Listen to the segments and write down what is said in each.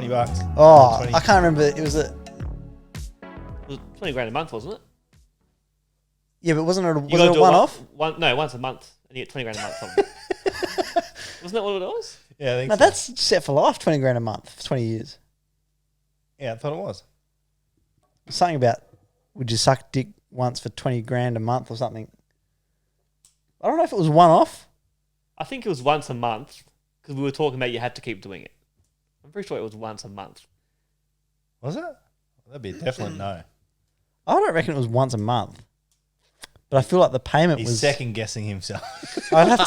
$20. Oh, 20. I can't remember. It was It was 20 grand a month, wasn't it? yeah, but wasn't it a You gotta do it one-off? No, once a month, and you get 20 grand a month. Something. Wasn't that what it was? Yeah, I think No, so. that's set for life. 20 grand a month for 20 years. Yeah, I thought it was. Something about would you suck dick once for 20 grand a month or something? I don't know if it was one-off. I think it was once a month because we were talking about you had to keep doing it. I'm pretty sure it was once a month. Was it? That'd be a definite no. I don't reckon it was once a month, but I feel like the payment He's was. second guessing himself. I'd have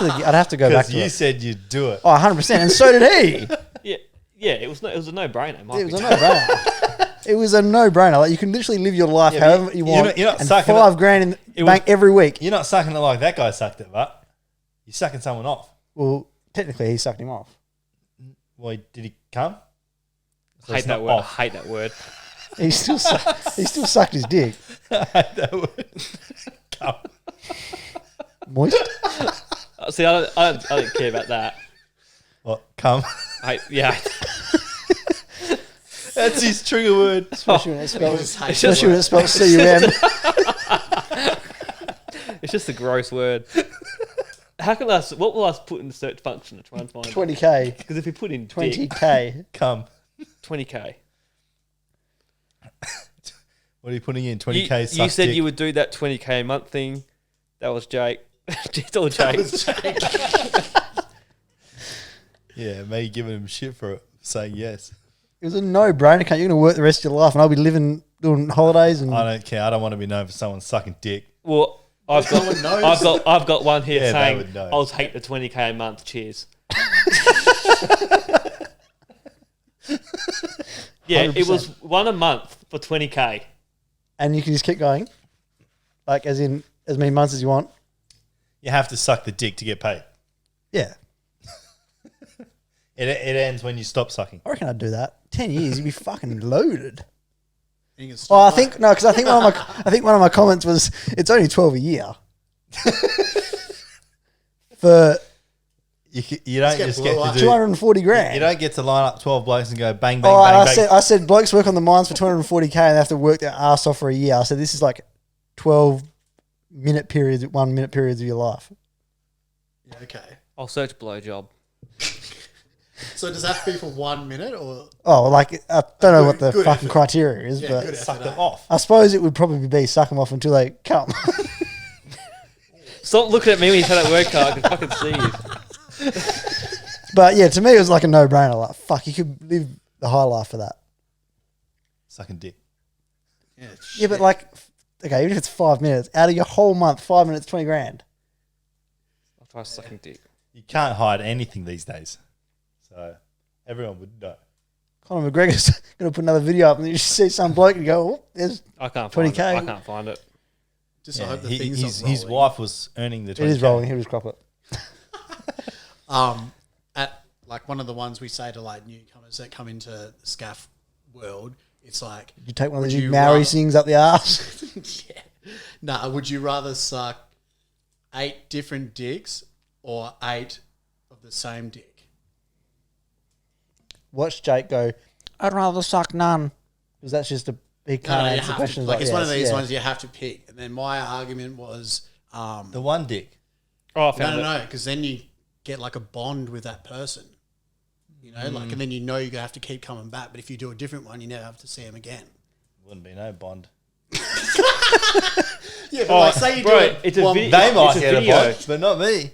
to go back Because to you it. said you'd do it. Oh, 100%, and so did he. Yeah, it was a no-brainer. It was a no-brainer. It was a no-brainer. Like you can literally live your life however you want, you're not and sucking $5 grand in the bank every week. You're not sucking it like that guy sucked it, but you're sucking someone off. Well, technically, he sucked him off. Well, did he come? So hate it's that not word. off. I hate that word. He still sucked his dick. I hate that word. Come. Moist. See, I don't care about that. What? Come. Yeah. That's his trigger word. Especially when it spells, It's especially when it spells C-U-M. It's just a gross word. What will I put in the search function to try and find 20K. Because if you put in 20K. Come. 20K. What are you putting in? 20K You said dick. you would do that 20K a month thing. That was Jake. It's all Jake. Yeah, me giving him shit for it, saying yes. It was a no-brainer. You're going to work the rest of your life, and I'll be living, doing holidays. And I don't care. I don't want to be known for someone sucking dick. Well, I've got one here Yeah, they saying would know. I'll take the 20K a month. Cheers. Yeah, it 100%. was one a month for 20K. And you can just keep going, like as in as many months as you want. You have to suck the dick to get paid. Yeah, It ends when you stop sucking. I reckon I'd do that. 10 years, you'd be fucking loaded. And you can Well, I stop think no, because I think one of my comments was it's only 12 a year. For You don't get just blue get to up. do. 240 grand. You don't get to line up 12 blokes and go bang, bang, Oh, bang, I bang. said blokes work on the mines for 240K and they have to work their ass off for a year. I said this is like 12-minute periods, 1 minute periods of your life. Yeah, okay. I'll search blowjob. So does that have to be for 1 minute or? Oh, like I don't know what the Good fucking effort. criteria is, Yeah, but good Suck effort, them eh? off. I suppose it would probably be suck them off until they come. Stop looking at me when you say that word, Carl. I can fucking see you. But yeah, to me it was like a no-brainer. Like fuck, you could live the high life for that. Sucking dick. Yeah, Yeah, but like, okay, even if it's 5 minutes out of your whole month, 5 minutes, 20 grand. I'll try sucking dick. You can't hide anything these days. So everyone would know. Conor McGregor's gonna put another video up, and you just see some bloke and go, "Oh, there's." I can't find 20K. it. I can't find it. just Yeah, I hope the thing's his not rolling. wife was earning the 20K. It is rolling. He'll just crop it. At like one of the ones we say to like newcomers that come into the SCAF world, it's like, You take one of Would these you Maori rather- things up the arse. yeah, nah. Would you rather suck 8 different dicks or 8 of the same dick? Watch Jake go. I'd rather suck none, because that's just he can't you answer have questions to, like it's one of yes, these yeah. ones you have to pick. And then my argument was, The one dick. Oh, I found it. no, because then you get like a bond with that person. You know, like, and then you know you're gonna have to keep coming back. But if you do a different one, you never have to see them again. Wouldn't be no bond. Yeah, but like, say you do it. it's a one- video. They might it's a get video. a bond, but not me.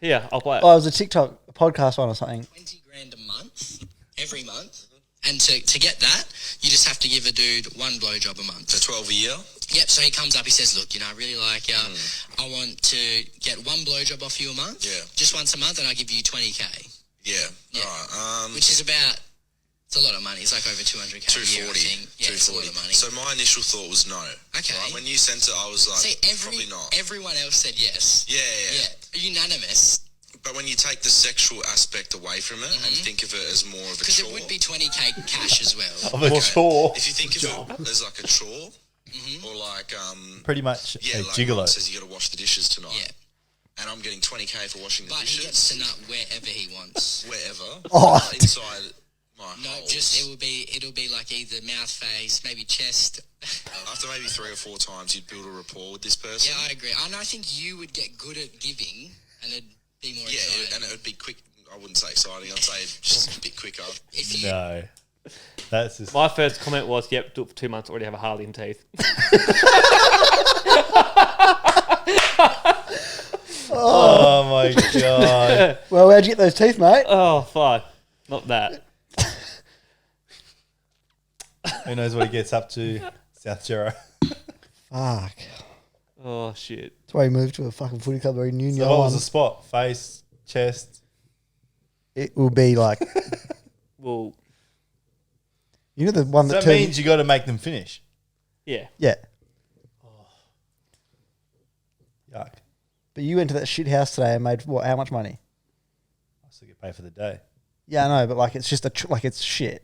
Here, I'll play it. Oh, it was a TikTok a podcast one or something. 20 grand a month, every month. And to get that, you just have to give a dude one blowjob a month. For 12 a year? Yep, so he comes up, he says, look, I really like, I want to get one blowjob off you a month. Yeah. Just once a month, and I give you 20K. Yeah. Yeah. All right. Which is about, it's a lot of money. It's like over 200K a year, I 240. think. Yeah, it's a lot of money. So my initial thought was no. Okay. Right? When you sent it, I was like, See, probably not. everyone else said yes. Yeah. Unanimous. But when you take the sexual aspect away from it and think of it as more of a Because chore. it would be 20K cash as well. Of a chore. If you think of it as like a chore, or like, Pretty much yeah, a like gigolo. Mum says you got to wash the dishes tonight. Yeah. And I'm getting 20K for washing the But dishes. he gets to nut wherever he wants. Wherever. Oh. Inside My No, holes. just it'll be like either mouth, face, maybe chest. After maybe 3 or 4 times, you'd build a rapport with this person. Yeah, I agree. And I think you would get good at giving, and it'd be more Yeah, exciting. and it would be quick. I wouldn't say exciting. I'd say just a bit quicker. If you, No. That's just. My first comment was, "Yep, do it for 2 months. Already have a Harley in teeth." Oh my god. Well, where'd you get those teeth, mate? Oh fuck, not that. Who knows what he gets up to, South Jura. Fuck. Oh shit. That's why he moved to a fucking footy club where he knew So no what one. was the spot? Face, chest. It will be like, Well, you know, the one So that that turned. means you got to make them finish. yeah. Yeah. Yuck. But you went to that shit house today and made what? How much money? I still get paid for the day. Yeah, I know, but like it's just like it's shit.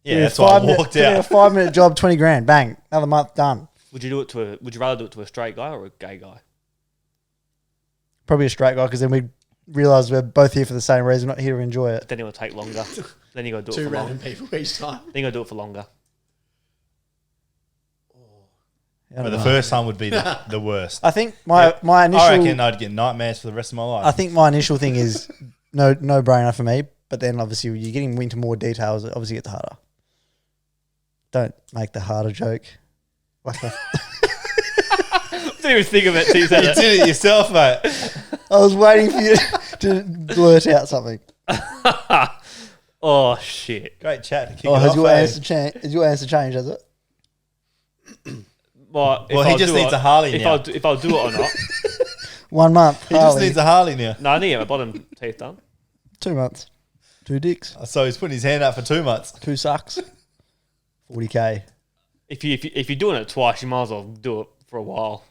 Yeah, Put in that's why I walked put in a out. 5-minute job, 20 grand, bang, another month done. Would you rather do it to a straight guy or a gay guy? Probably a straight guy because then we realise we're both here for the same reason, not here to enjoy it. Then it will take longer. Then you got to do it Two for random longer. people each time. Then you got to do it for longer. I don't But the know. first time would be the worst. I think my initial. I reckon I'd get nightmares for the rest of my life. I think my initial thing is no brainer for me. But then obviously you're getting into more details. It obviously gets harder. Don't make the harder joke. Like the, Didn't even think of it till you said you it. did it yourself, mate. I was waiting for you to blurt out something. Oh shit. Great chat to kick Oh, it has off. your eh? answer changed? Has your answer changed? Has it? Well, Well, he just needs a Harley now. If I'll do it or not. 1 month. He just Harley. needs a Harley now. No, I need to get my bottom teeth done. 2 months. 2 dicks. So he's putting his hand up for 2 months. 2 sucks. 40K. If you're doing it twice, you might as well do it for a while.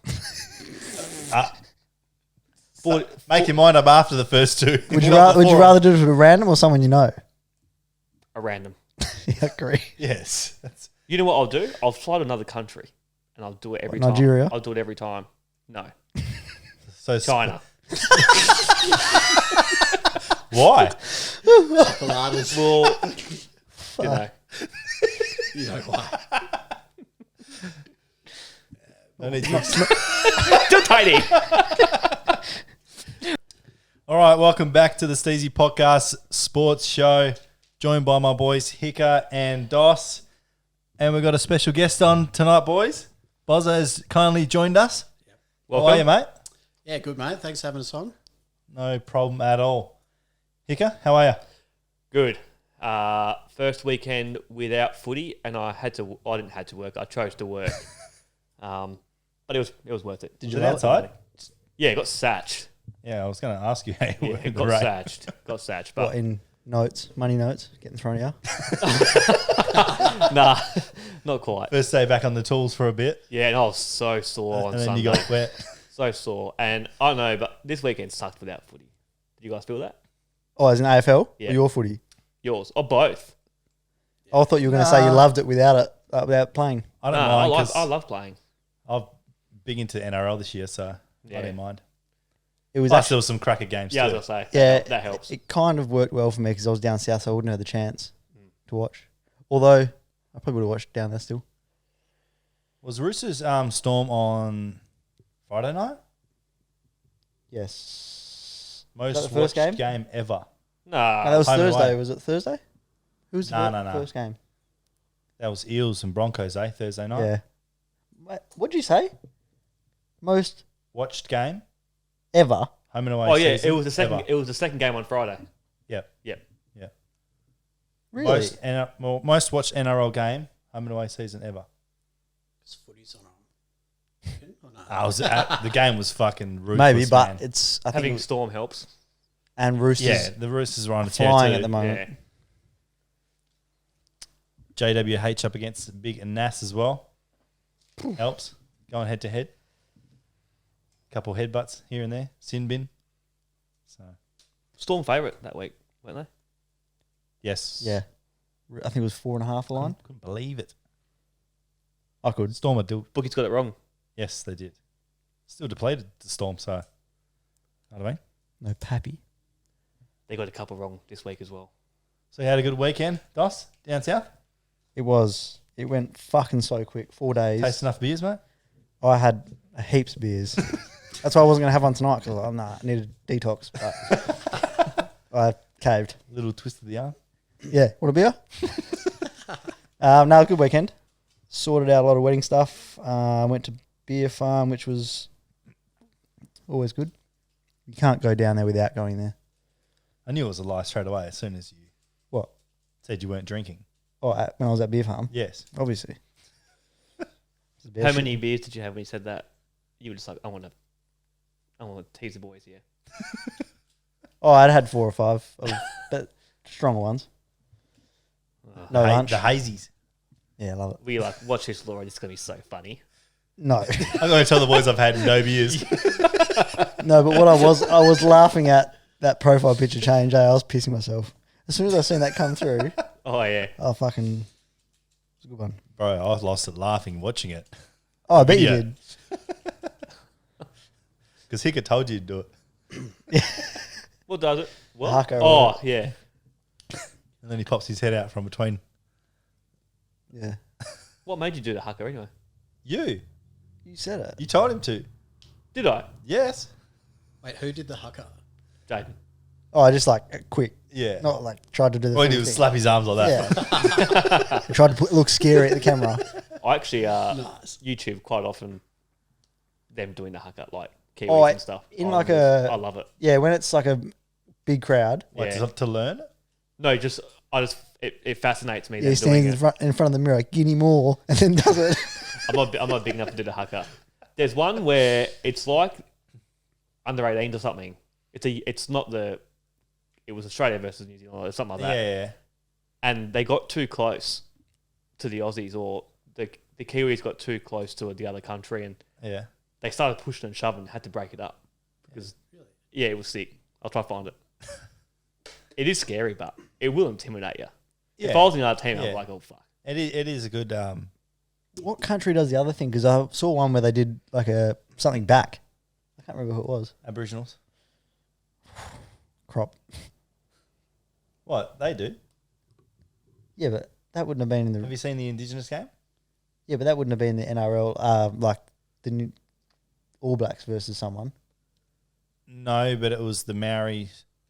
Make your mind up after the first 2. Would you rather do it with a random or someone you know? A random. Yeah, I agree. Yes. You know what I'll do? I'll fly to another country, and I'll do it every What, time. Nigeria? I'll do it every time. No, So China. Why? Pilates. Well, you know. You know why? No need to Too tiny. All right, welcome back to the Steezy Podcast Sports Show. Joined by my boys Hicker and Doss. And we've got a special guest on tonight, boys. Bozza has kindly joined us. Welcome. How are you, mate? Yeah, good, mate. Thanks for having us on. No problem at all. Hicker, how are you? Good. First weekend without footy, and I didn't have to work. I chose to work. But it was worth it. Did you outside? Yeah, got satched. Yeah, I was going to ask you how you Yeah, were. got Great. satched. Got satched. What, But in notes, money notes, getting thrown at you? nah, not quite. First day back on the tools for a bit. Yeah, and I was so sore on And then Sunday. you got wet. So sore. And I don't know, but this weekend sucked without footy. Did you guys feel that? Oh, as an AFL? Yeah. Or your footy? Yours? Or both? I thought you were going to say you loved it without playing. I don't Nah, mind because I love playing. I'm big into NRL this year, so I Yeah. don't mind. It was Plus, actually, there was some cracker games Yeah, I too. was going to say. yeah, That helps. It kind of worked well for me because I was down south, so I wouldn't have the chance to watch. Although, I probably would have watched down there still. Was Roosters Storm on Friday night? Yes. Most that the first watched game? game ever. Nah. No, that was home and Thursday. away. Was it Thursday? Who was the No. first game? That was Eels and Broncos, Thursday night. Yeah. What did you say? Most Watched game, ever? home and away. Oh yeah, season it was the second. ever. It was the second game on Friday. Yep. Really? Most watched NRL game, home and away season ever. It's footy's on. Oh, no. I was the game was fucking ruthless. Maybe, but man. it's I think Having Storm helps. and Roosters yeah, the Roosters were on a tear flying too. at the moment. Yeah. JWH up against Big and Nass as well. Helps. Going head to head. Couple headbutts here and there. Sin bin. So Storm favourite that week, weren't they? yes. Yeah. I think it was 4.5 the line. Couldn't believe it. I could. Storm are Bookie's got it wrong. yes, they did. Still depleted the Storm, so know what I mean? No Pappy. They got a couple wrong this week as well. So you had a good weekend, Dos, down south? It went fucking so quick. 4 days. Taste enough beers, mate? I had heaps of beers. That's why I wasn't going to have one tonight because I needed a detox. But I caved. Little twist of the arm. Yeah. Want a beer? No, good weekend. Sorted out a lot of wedding stuff. Went to Beer Farm, which was always good. You can't go down there without going there. I knew it was a lie straight away as soon as you What? said you weren't drinking. Oh, when I was at Beer Farm? Yes. Obviously. How many beers did you have when you said that? You were just like, I want to tease the boys here. Oh, I'd had 4 or 5, but stronger ones. No lunch. The hazies. Yeah, I love it. We like, watch this, Laura. This is going to be so funny. No. I'm going to tell the boys I've had no beers. No, but what I was laughing at that profile picture change. I was pissing myself. As soon as I seen that come through, Oh, yeah. oh, fucking, it's a good one. Bro, I lost it laughing watching it. Oh, I bet you Video. did. Because Hicker told you to do it. What does it? What? Haka or Oh, yeah. And then he pops his head out from between. Yeah. What made you do the haka anyway? You. You said it. You told him to. Did I? Yes. Wait, who did the haka? Jaden. Oh, I just like quick. Yeah. Not like tried to do the All he full did was thing. slap his arms like that. Yeah. I tried to look scary at the camera. I actually Nice. YouTube quite often them doing the haka, like Kiwis Oh, and stuff. in I like love- a- I love it. Yeah, when it's like a big crowd. What, Yeah. to learn? No, it fascinates me. Yeah, them he doing stands it. in front of the mirror, give me more, and then does it. I'm not big enough to do the haka. There's one where it's like under 18s or something. It was Australia versus New Zealand or something like that. Yeah. And they got too close to the Aussies, or the Kiwis got too close to the other country, and Yeah. they started pushing and shoving. Had to break it up because it was sick. I'll try to find it. It is scary, but it will intimidate you. Yeah. If I was in another team, I'd Yeah. be like, oh fuck. It is a good... What country does the other thing? Because I saw one where they did like something back. I can't remember who it was. Aboriginals. Crop. What? They do. Yeah, but that wouldn't have been in Have the. you seen the Indigenous game? Yeah, but that wouldn't have been the NRL. Like the new All Blacks versus someone. No, but it was the Maori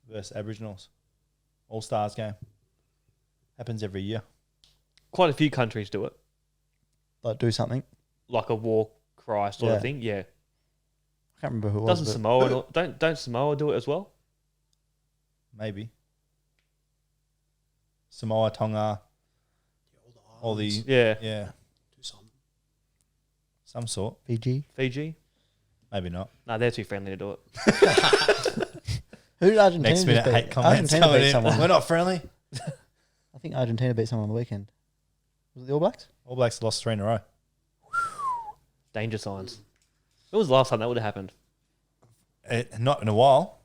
versus Aboriginals. All-Stars game. Happens every year. Quite a few countries do it, Like do something. like a war cry sort of Yeah. thing. Yeah. I can't remember who it was. Doesn't but- Samoa don't Samoa do it as well? Maybe. Samoa, Tonga, all the... Yeah. Yeah. Do some. Some sort. Fiji. Fiji? Maybe not. No, they're too friendly to do it. Who did Argentina Next minute, just beat? hate comments Argentina coming beat in. someone. We're not friendly. I think Argentina beat someone on the weekend. Was it the All Blacks? All Blacks lost 3 in a row. Danger signs. When was the last time that would have happened? Not in a while.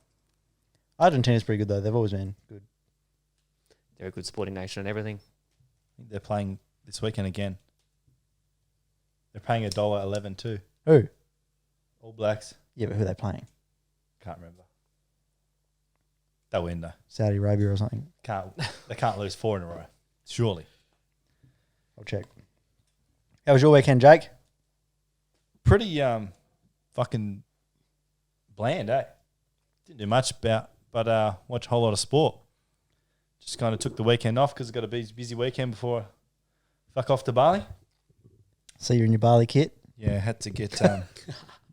Argentina's pretty good though. They've always been good. They're a good sporting nation and everything. I think they're playing this weekend again. They're paying $1.11 too. Who? All Blacks. Yeah, but who are they playing? Can't remember. They'll win though. Saudi Arabia or something. They can't lose 4 in a row. Surely. I'll check. How was your weekend, Jake? Pretty fucking bland, eh? Didn't do much but watch a whole lot of sport. Just kind of took the weekend off because I got a busy weekend before I fuck off to Bali. So you're in your Bali kit. Yeah, had to get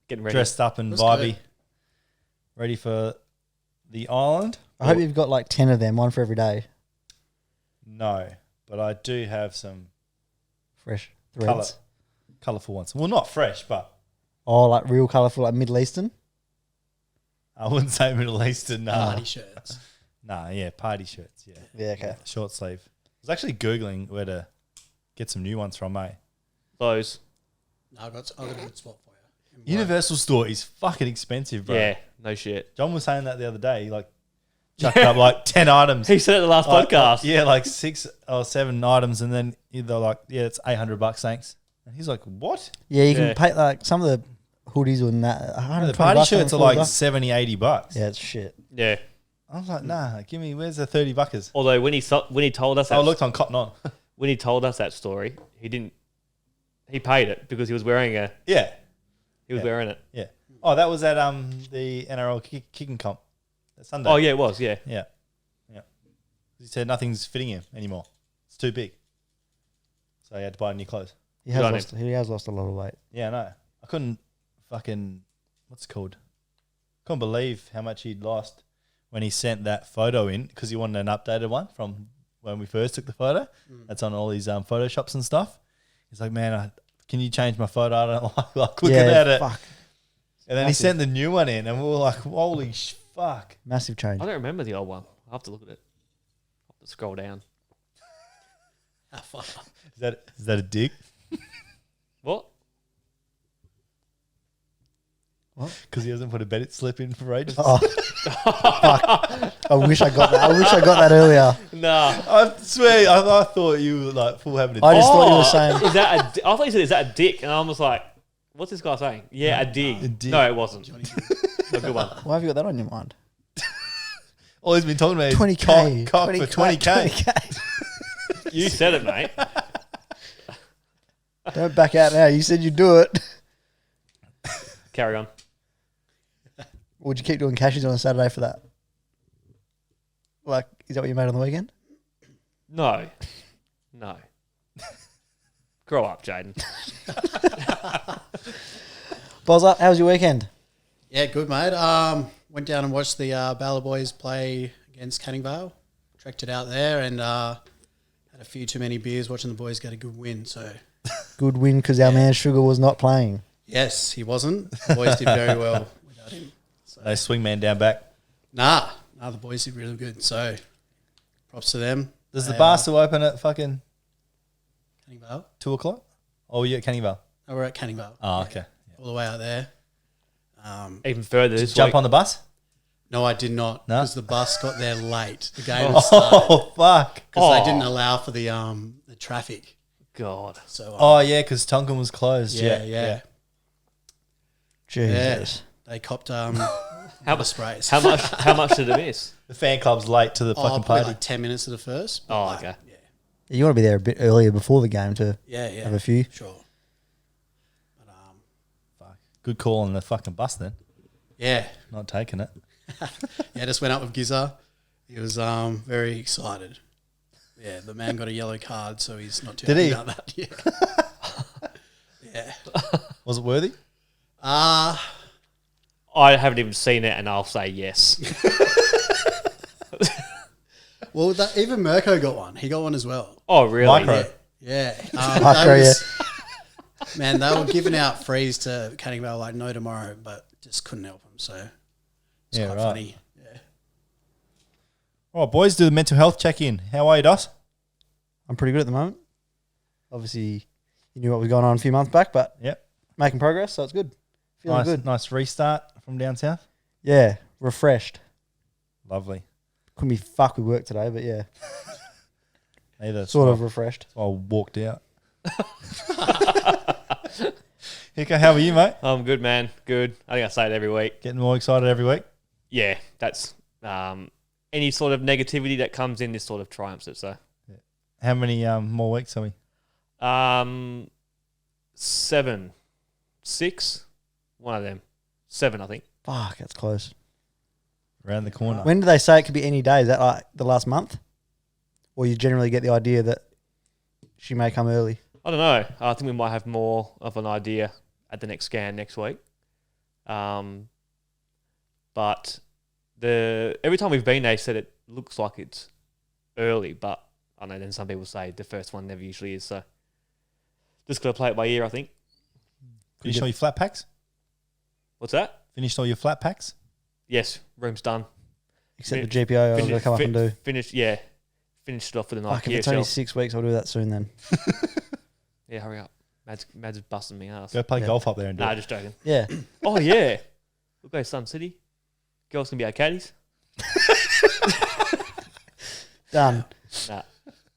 Getting ready. dressed up and That's vibey, good. ready for the island. I hope you've got like 10 of them, one for every day. No, but I do have some Fresh threads. colourful ones. Well, not fresh, but Oh, like real colourful, like Middle Eastern. I wouldn't say Middle Eastern. Party shirts. Nah, yeah, party shirts. Yeah, Yeah, okay. short sleeve. I was actually googling where to get some new ones from, mate. Those. No, I've got a good spot for you. Universal Store is fucking expensive, bro. Yeah, no shit. John was saying that the other day. He like chucked up like 10 items. He said it the last podcast. Yeah, like 6 or 7 items, and then they're like, "Yeah, it's $800, thanks." And he's like, "What?" Yeah, you Yeah. can pay like some of the hoodies and that. The 120 party bucks, shirts are 140 like bucks. $70, $80. Yeah, it's shit. Yeah. I was like, nah, give me, where's the 30 buckers? Although when he told us I that, looked on Cotton On. when he told us that story, he paid it because he was wearing Yeah. wearing it. Yeah. Oh, that was at the NRL kicking comp. That Sunday. Oh yeah, it was. Yeah. Yeah. He said nothing's fitting him anymore. It's too big. So he had to buy new clothes. He Good on has lost a lot of weight. Yeah, I know. I couldn't fucking, what's it called? Couldn't believe how much he'd lost when he sent that photo in because he wanted an updated one from when we first took the photo. That's on all these photoshops and stuff. He's like, man, can you change my photo? I don't like looking at it. Fuck. And then he sent the new one in and we were like, holy fuck. Massive change. I don't remember the old one. I'll have to look at it. I'll have to scroll down. How far? Is that a dig? What? Because he hasn't put a Bennett slip in for ages. Oh, fuck. I wish I got that. I wish I got that earlier. Nah. I swear, I thought you were like full having a I dig. just thought you were saying. Is that I thought you said, is that a dick? And I was like, what's this guy saying? Yeah, a dig. A dig. No, it wasn't. A good one. Why have you got that on your mind? All he's been talking about is 20K. cock for 20K. 20K. You said it, mate. Don't back out now. You said you'd do it. Carry on. Would you keep doing cashies on a Saturday for that? Like, is that what you made on the weekend? No. Grow up, Jaden. Bozza, how was your weekend? Yeah, good, mate. Went down and watched the Balla boys play against Canning Vale. Trekked it out there and had a few too many beers watching the boys get a good win. So, Good win because our man Sugar was not playing. yes, he wasn't. The boys did very well without him. They swing man down back. Nah, the boys did really good. So, props to them. Does the They, bar still open at fucking Canning Vale? 2 o'clock? Oh, you at Canning Vale? Oh, we're at Canning Vale. Oh, okay. All the way out there. Even further this Jump week. on the bus? No, I did not No? because the bus got there late. The game had started Oh, fuck. because they didn't allow for the traffic. God. So Oh, yeah, because Tonkin was closed. yeah. Jesus. They copped How the sprays. How much did it miss? The fan club's late to the fucking Probably party. like 10 minutes of the first. Oh, Like, okay. You want to be there a bit earlier before the game to Yeah, have a few. sure. But Fuck. Good call on the fucking bus then. yeah, Not taking it. just went up with Gizza. He was very excited. Yeah, the man got a yellow card, so he's not too Did happy he? about that. Yeah. Was it worthy? I haven't even seen it, and I'll say yes. Well, even Mirko got one. He got one as well. Oh, really? Micro. Yeah. Micro, Man, they were giving out frees to Canning Vale like no tomorrow, but just couldn't help them. So it's Yeah, quite right. funny. Yeah. All right, boys, do the mental health check-in. How are you, Dos? I'm pretty good at the moment. Obviously, you knew what was going on a few months back, but Yep. making progress, so it's good. Feeling Nice, good. nice restart from down south. Yeah, refreshed. Lovely. Couldn't be fuck with work today, but yeah, Either sort of refreshed. I walked out. Hicka, how are you, mate? I'm good, man. Good. I think I say it every week. Getting more excited every week? Yeah, that's any sort of negativity that comes in, this sort of triumphs it. So, How many more weeks are we? 7, 6, one of them. 7, I think. Fuck, that's close. Around the corner. When do they say it could be any day? Is that like the last month? Or you generally get the idea that she may come early? I don't know. I think we might have more of an idea at the next scan next week. But every time we've been, they said it looks like it's early, but I know then some people say the first one never usually is. So just got to play it by ear, I think. Finished all your flat packs? What's that? Finished all your flat packs? Yes, room's done. Except the GPO, I've got to come up and do. Finished it off for the night. Fuck, if it's only 6 weeks, I'll do that soon then. Yeah, hurry up. Mad's busting me ass. Go play Yeah. golf up there and do Nah, it. just joking. Yeah. Oh, yeah. We'll go Sun City. Girls can be our caddies. Done. Nah,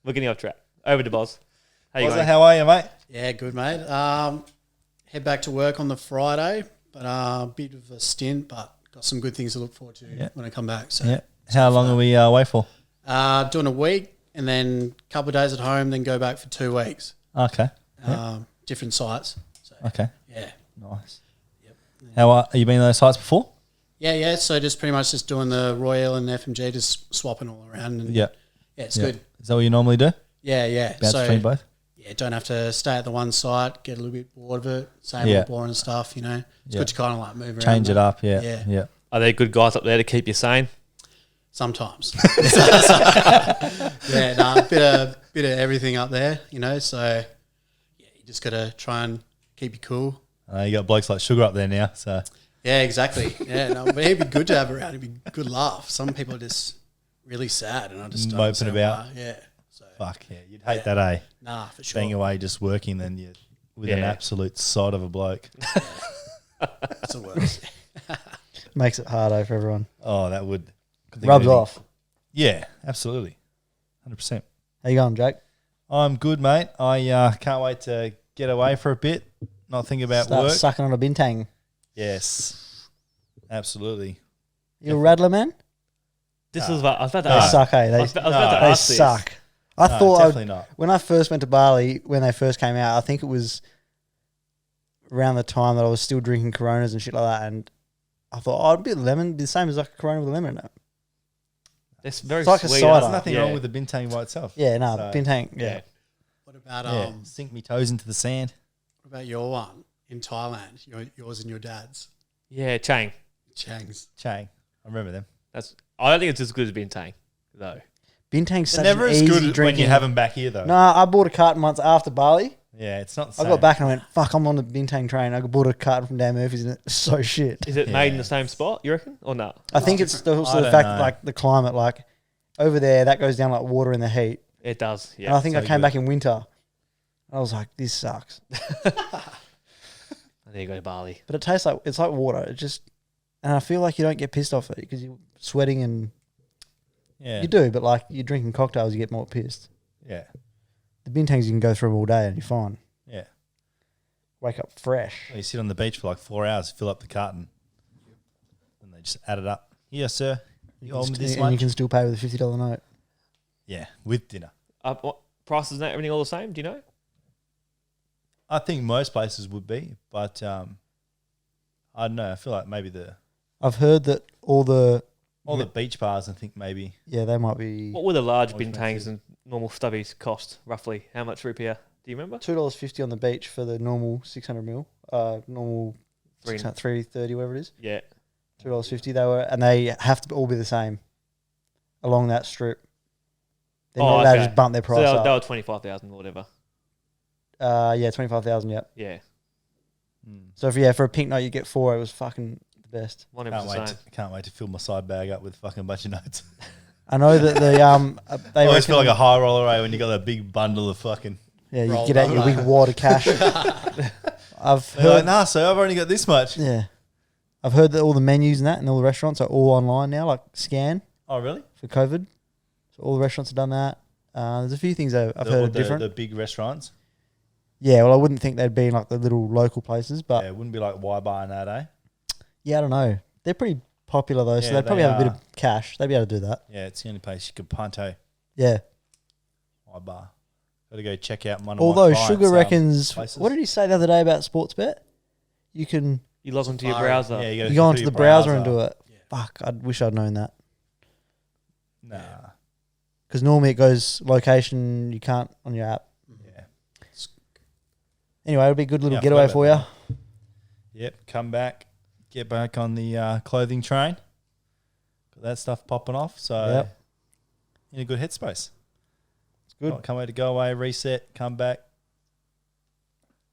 we're getting off track. Over to Boz. How you Bozza, going? how are you, mate? Yeah, good, mate. Head back to work on the Friday, but a bit of a stint, but got some good things to look forward to Yeah. when I come back. So, Yeah. How long are we away for? Doing a week and then a couple of days at home, then go back for 2 weeks. Okay. Different sites. So, Okay. yeah. Nice. How are you been to those sites before? Yeah. So just pretty much just doing the Royal and FMG, just swapping all around. And Yeah. Yeah, it's good. Is that what you normally do? Yeah. Bounce between both? Yeah, don't have to stay at the one site, get a little bit bored of it, same Yeah. old boring stuff, you know. It's good to kind of like move around. Change it up, yeah. Yeah. Yeah. Are there good guys up there to keep you sane? Sometimes. Yeah, a bit of everything up there, you know. So yeah, you just got to try and keep you cool. You got blokes like Sugar up there now, so Yeah, exactly. Yeah, no, but he'd be good to have around. He'd be a good laugh. Some people are just really sad, and I just don't Moping understand about. why. Yeah. So fuck yeah. You'd hate that, eh? nah, for sure. Being away just working, then you with an Yeah. absolute sod of a bloke. That's the worst. Makes it harder for everyone. Oh, that would Rubs off. Yeah, absolutely, 100%. How you going, Jake? I'm good, mate. I can't wait to get away for a bit, not think about Start work. sucking on a bintang. Yes, absolutely. You a rattler, man? This was what I was about to They ask. suck, eh? I They, was about to they ask this. suck. I No, thought definitely not. when I first went to Bali, when they first came out, I think it was around the time that I was still drinking Coronas and shit like that, and I thought, oh, it'd be lemon, be the same as like a Corona with a lemon in it. It's very It's like a sweet. cider. There's nothing Yeah. wrong with the bintang by itself. Yeah, no, So, bintang. Yeah. Yeah. What about Yeah, sink me toes into the sand. what about your one in Thailand? Yours and your dad's. Yeah, Chang. Chang's. Chang, I remember them. I don't think it's as good as Bintang, though. Bintang's They're such never an as easy good when drinking. you have them back here, though. No, I bought a carton once after Bali. Yeah, it's not the I same. got back and I went, fuck, I'm on the Bintang train. I bought a carton from Dan Murphy's and it's so shit. Is it made in Yeah. the same spot, you reckon? Or no? I think it's also I the don't fact know. that, like, the climate, like, over there, that goes down like water in the heat. It does, And yeah. I think so I came good. back in winter. I was like, this sucks. And then you go to Bali. But it tastes like, it's like water. It just, and I feel like you don't get pissed off it because you're sweating and Yeah, you do, but like you're drinking cocktails, you get more pissed. yeah, The Bintangs, you can go through them all day and you're fine. yeah. Wake up fresh. You sit on the beach for like 4 hours, fill up the carton, and they just add it up. Yes, sir. You owe me this And you much. can still pay with a $50 note. Yeah, with dinner. What prices and everything all the same? Do you know? I think most places would be, but I don't know. I feel like maybe I've heard that all the beach bars. I think maybe yeah, they might be What were the large More Bintangs and normal stubbies cost, roughly? How much rupiah? Do you remember? $2.50 on the beach for the normal 600 mil, normal Three. 330, whatever it is. Yeah. $2.50 they were, and they have to all be the same along that strip. They're Oh, not allowed to okay. just bump their So price they up. were 25,000 or whatever. Yeah, 25,000. Yep. Yeah. So for a pink note you get 4. It was fucking the best. One of can't them wait. was the same. Can't wait to fill my side bag up with fucking bunch of notes. I know that the I they always feel like reckon- a high roller when you got that big bundle of fucking. yeah, you roll get out your over. big wad of cash. I've They're like, heard nah, so I've only got this much. yeah, I've heard that all the menus and that and all the restaurants are all online now, like scan Oh, really? for COVID. So all the restaurants have done that. There's a few things I've heard are different. The big restaurants. Yeah, well, I wouldn't think they'd be in like the little local places, but Yeah, it wouldn't be like Y Bar and that, eh? yeah, I don't know. They're pretty popular though, so Yeah, they'd probably they have a bit are. of cash. They'd be able to do that. Yeah, it's the only place you could punto Yeah. Y Bar. Got to go check out one of Although my clients, Sugar reckons, places. what did he say the other day about Sportsbet? You can You log onto your Safari. browser. Yeah, you go onto the browser and do it. Fuck, I wish I'd known that. Nah. Because normally it goes location, you can't on your app. Yeah. Anyway, it'll be a good little Yeah, I getaway forgot for you. about Yep. Come back. Get back on the clothing train. Got that stuff popping off. So Yep. in a good headspace. It's good. Can't wait to go away, reset, come back.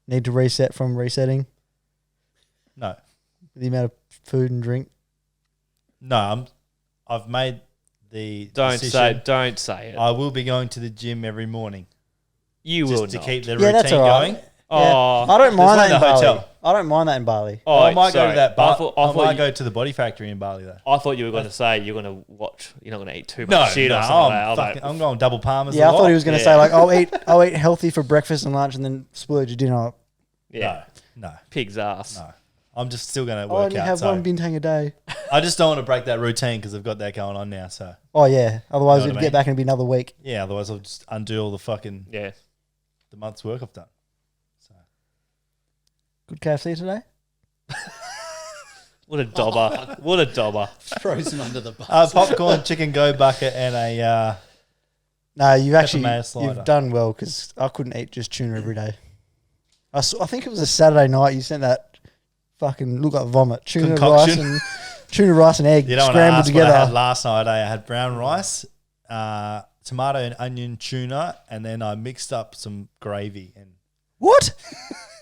Need to reset from resetting No. the amount of food and drink. No, I've made the Don't decision. say it. I will be going to the gym every morning You just will to not. keep the Yeah, routine that's all right. going. Oh, Yeah. I don't mind one that at in the Bali. hotel. I don't mind that in Bali. oh, I might go sorry. to that I bar. thought, I might go to the Body Factory in Bali though. I thought you were going to say you're going to watch. You're not going to eat too much No, shit no, or something. I'm, like fucking, I'm going double palmers. Yeah, a I thought lot. he was going to Yeah. say like I'll eat healthy for breakfast and lunch and then splurge your dinner. yeah, No, pig's ass. no. I'm just still going to I work only out. have So one bintang a day. I just don't want to break that routine because I've got that going on now. So Oh, yeah. Otherwise, You know we'd what I get mean? back and it'd be another week. yeah, otherwise I'll just undo all the fucking Yeah. the month's work I've done. Good KFC today? What a dobber. What a dobber. Throws him under the bus. Popcorn, chicken go bucket, and a No, you've actually mayo slider. you've done well because I couldn't eat just tuna every day. I think it was a Saturday night. You sent that fucking look like vomit Concoction. tuna rice and egg you don't want to scrambled ask what I had together. last night. I had brown rice, tomato and onion tuna, and then I mixed up some gravy, and What?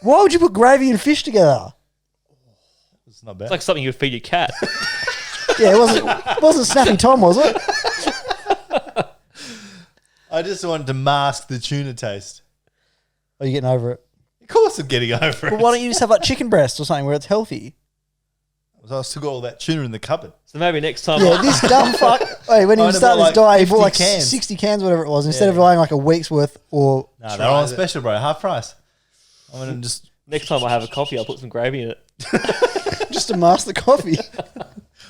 Why would you put gravy and fish together? it's not bad. It's like something you would feed your cat. Yeah, it wasn't Snappy Tom, was it? I just wanted to mask the tuna taste. Are you getting over it? Of course, I'm getting over But it. why don't you just have like chicken breast or something where it's healthy? I still got all that tuna in the cupboard. So maybe next time. Yeah, this dumb fuck. Hey, when he I was only starting bought this like diet, he bought 50 like cans. 60 cans, whatever it was, instead Yeah. of buying like a week's worth or No, they're on special, bro. Half price. I'm gonna just. Next time I have a coffee, I'll put some gravy in it. just to mask the coffee.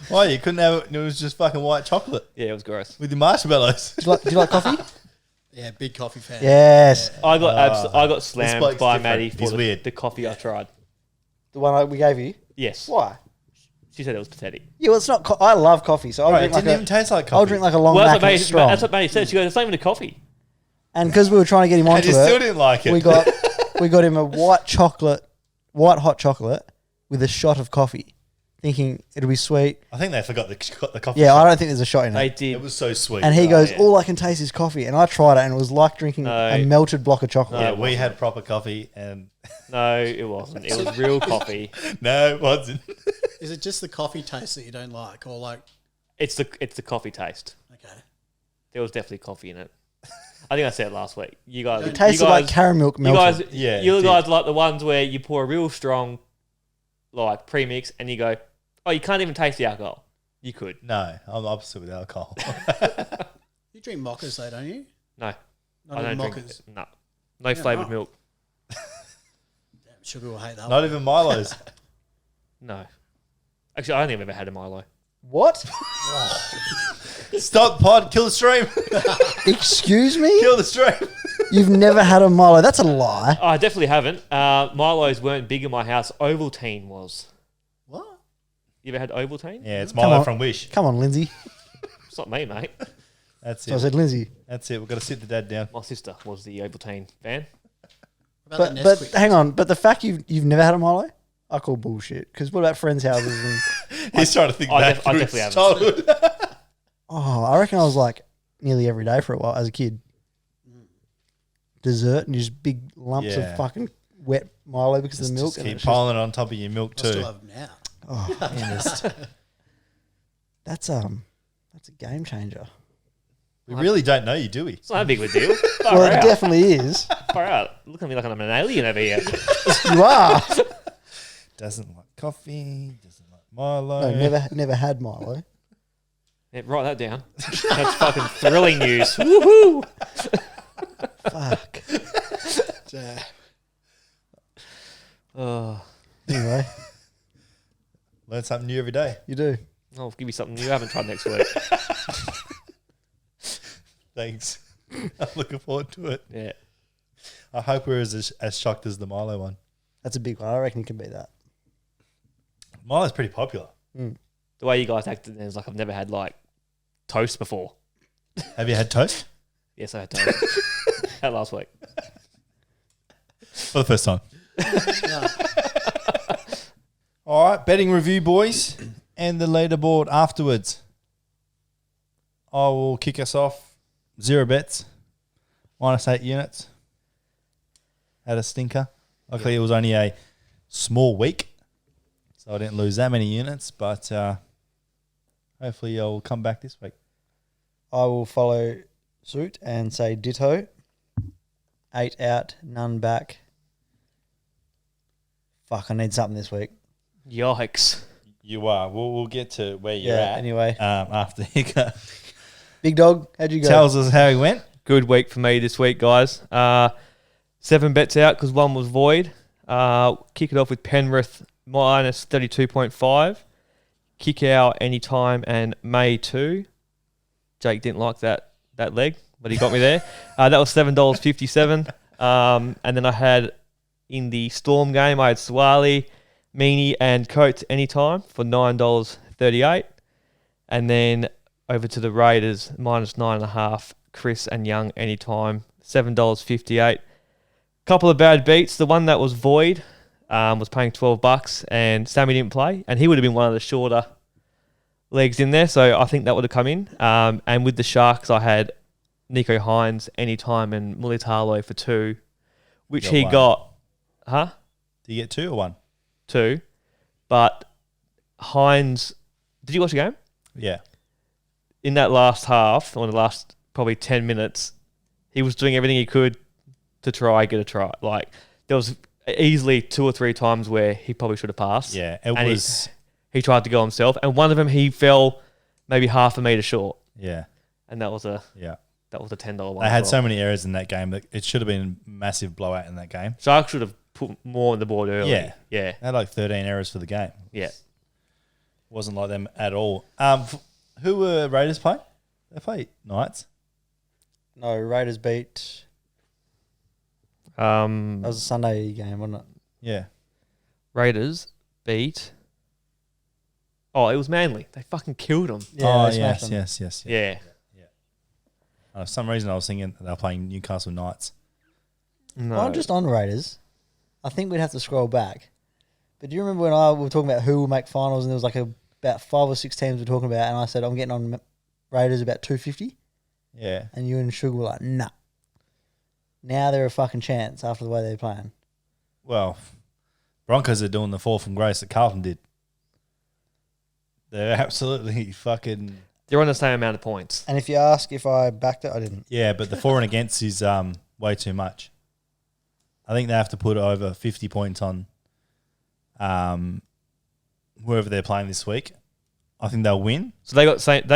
Why you couldn't have it? It was just fucking white chocolate Yeah, it was gross. with your marshmallows. Do you like coffee? Yeah, big coffee fan. Yes. I got slammed bloke's by different. Maddie He's for weird. the coffee I tried. The one we gave you? Yes. Why? She said it was pathetic. Yeah, well, it's not. I love coffee, so I'll Right, it drink like didn't even taste like coffee. I'll drink like a long Well, black that's what, and it's strong. That's what Maddie said. She goes, it's not even a coffee. And because we were trying to get him And onto you still it, didn't like it. we got him a white hot chocolate with a shot of coffee, thinking it'll be sweet. I think they forgot the coffee. Yeah, shot. I don't think there's a shot in They it. did. It was so sweet. And he goes, yeah. all I can taste is coffee. And I tried it, and it was like drinking a melted block of chocolate. yeah, we had proper coffee, and No, it wasn't. It was real coffee. no, it wasn't. Is it just the coffee taste that you don't like, or like? It's the coffee taste. Okay. There was definitely coffee in it. I think I said it last week. You guys, It tasted you guys, like caramel You melted. guys, Yeah, you it guys did. like the ones where you pour a real strong, like premix, and you go, oh, you can't even taste the alcohol. You could. No, I'm opposite with alcohol. You drink mochas though, don't you? No, Not I even don't drink mochas. it. No flavoured right. milk. Damn, sugar will hate that. Not one. even Milo's. No. Actually, I don't think I've ever had a Milo. What? Stop pod, kill the stream. Excuse me? Kill the stream. You've never had a Milo. That's a lie. I definitely haven't. Milos weren't big in my house. Ovaltine was. What? You ever had Ovaltine? Yeah, it's Come Milo on. from Wish. Come on, Lindsay. It's not me, mate. That's So I it. said, Lindsay. That's it. We've got to sit the dad down. My sister was the Ovaltine fan. What about But the Nesquik? hang on. But the fact you've never had a Milo, I call bullshit. Because what about friends' houses? And He's trying to think I back def- I through definitely his haven't. childhood. oh, I reckon I was like nearly every day for a while as a kid. Dessert and just big lumps Yeah. of fucking wet Milo because of the milk. Just and keep it's piling it on top of your milk I still too. have them now. oh, man, that's a game changer. We really don't know you, do we? It's not a big of a deal. Far Well, it out. definitely is. Far out. Look at me like I'm an alien over here. You are. Doesn't like coffee. Doesn't like Milo. No, never had Milo. Yeah, write that down. That's fucking thrilling news. Woohoo! Fuck. Oh, Anyway, Learn something new every day. you do. I'll give you something you haven't tried next week. Thanks. I'm looking forward to it. Yeah. I hope we're as shocked as the Milo one. That's a big one. I reckon you can beat that. Milo's pretty popular. The way you guys acted is like I've never had like toast before. Have you had toast? Yes, I had toast. Had last week. For the first time. All right, betting review, boys, and the leaderboard afterwards. I will kick us off. 0 bets, -8 units. Had a stinker. Luckily, it was only a small week, so I didn't lose that many units. But hopefully, I'll come back this week. I will follow suit and say ditto. 8 out, none back. Fuck, I need something this week. Yikes. You are. We'll get to where you're Yeah, at. anyway. After Hika Big dog, how'd you go? tells us how he went. Good week for me this week, guys. 7 bets out because one was void. Kick it off with Penrith minus 32.5. Kick out anytime and May 2. Jake didn't like that leg, but he got me there. That was $7.57. And then I had in the Storm game, I had Swali, Meany, and Coates anytime for $9.38. And then over to the Raiders, minus 9.5. Chris and Young anytime, $7.58. Couple of bad beats. The one that was void was paying $12, and Sammy didn't play, and he would have been one of the shorter legs in there, so I think that would have come in. And with the Sharks, I had Nico Hines anytime and Mulitalo for 2, which he got. Huh? Did you get 2 or 1? 2. But Hines, did you watch the game? Yeah. In that last half, or the last probably 10 minutes, he was doing everything he could to try get a try. Like, there was easily 2 or 3 times where he probably should have passed. Yeah, He tried to go himself, and one of them he fell maybe half a metre short. Yeah. And that was a Yeah. $10 one. They had so many errors in that game that it should have been a massive blowout in that game. Sharks should have put more on the board early. Yeah. Yeah. They had like 13 errors for the game. Yeah. Wasn't like them at all. Who were Raiders playing? They played Knights. No, Raiders beat. That That was a Sunday game, wasn't it? Yeah. Raiders beat. Oh, it was Manly. They fucking killed them. Yeah, they smashed them. yes. Yeah. For some reason, I was thinking they were playing Newcastle Knights. No. Well, just on Raiders, I think we'd have to scroll back. But do you remember when we were talking about who will make finals, and there was like about 5 or 6 teams we were talking about, and I said I'm getting on Raiders about 250, Yeah. and you and Sugar were like, nah. Now they're a fucking chance after the way they're playing. Well, Broncos are doing the fall from grace that Carlton did. They're absolutely fucking... They're on the same amount of points. And if you ask if I backed it, I didn't. Yeah, but the for and against is way too much. I think they have to put over 50 points on whoever they're playing this week. I think they'll win. So they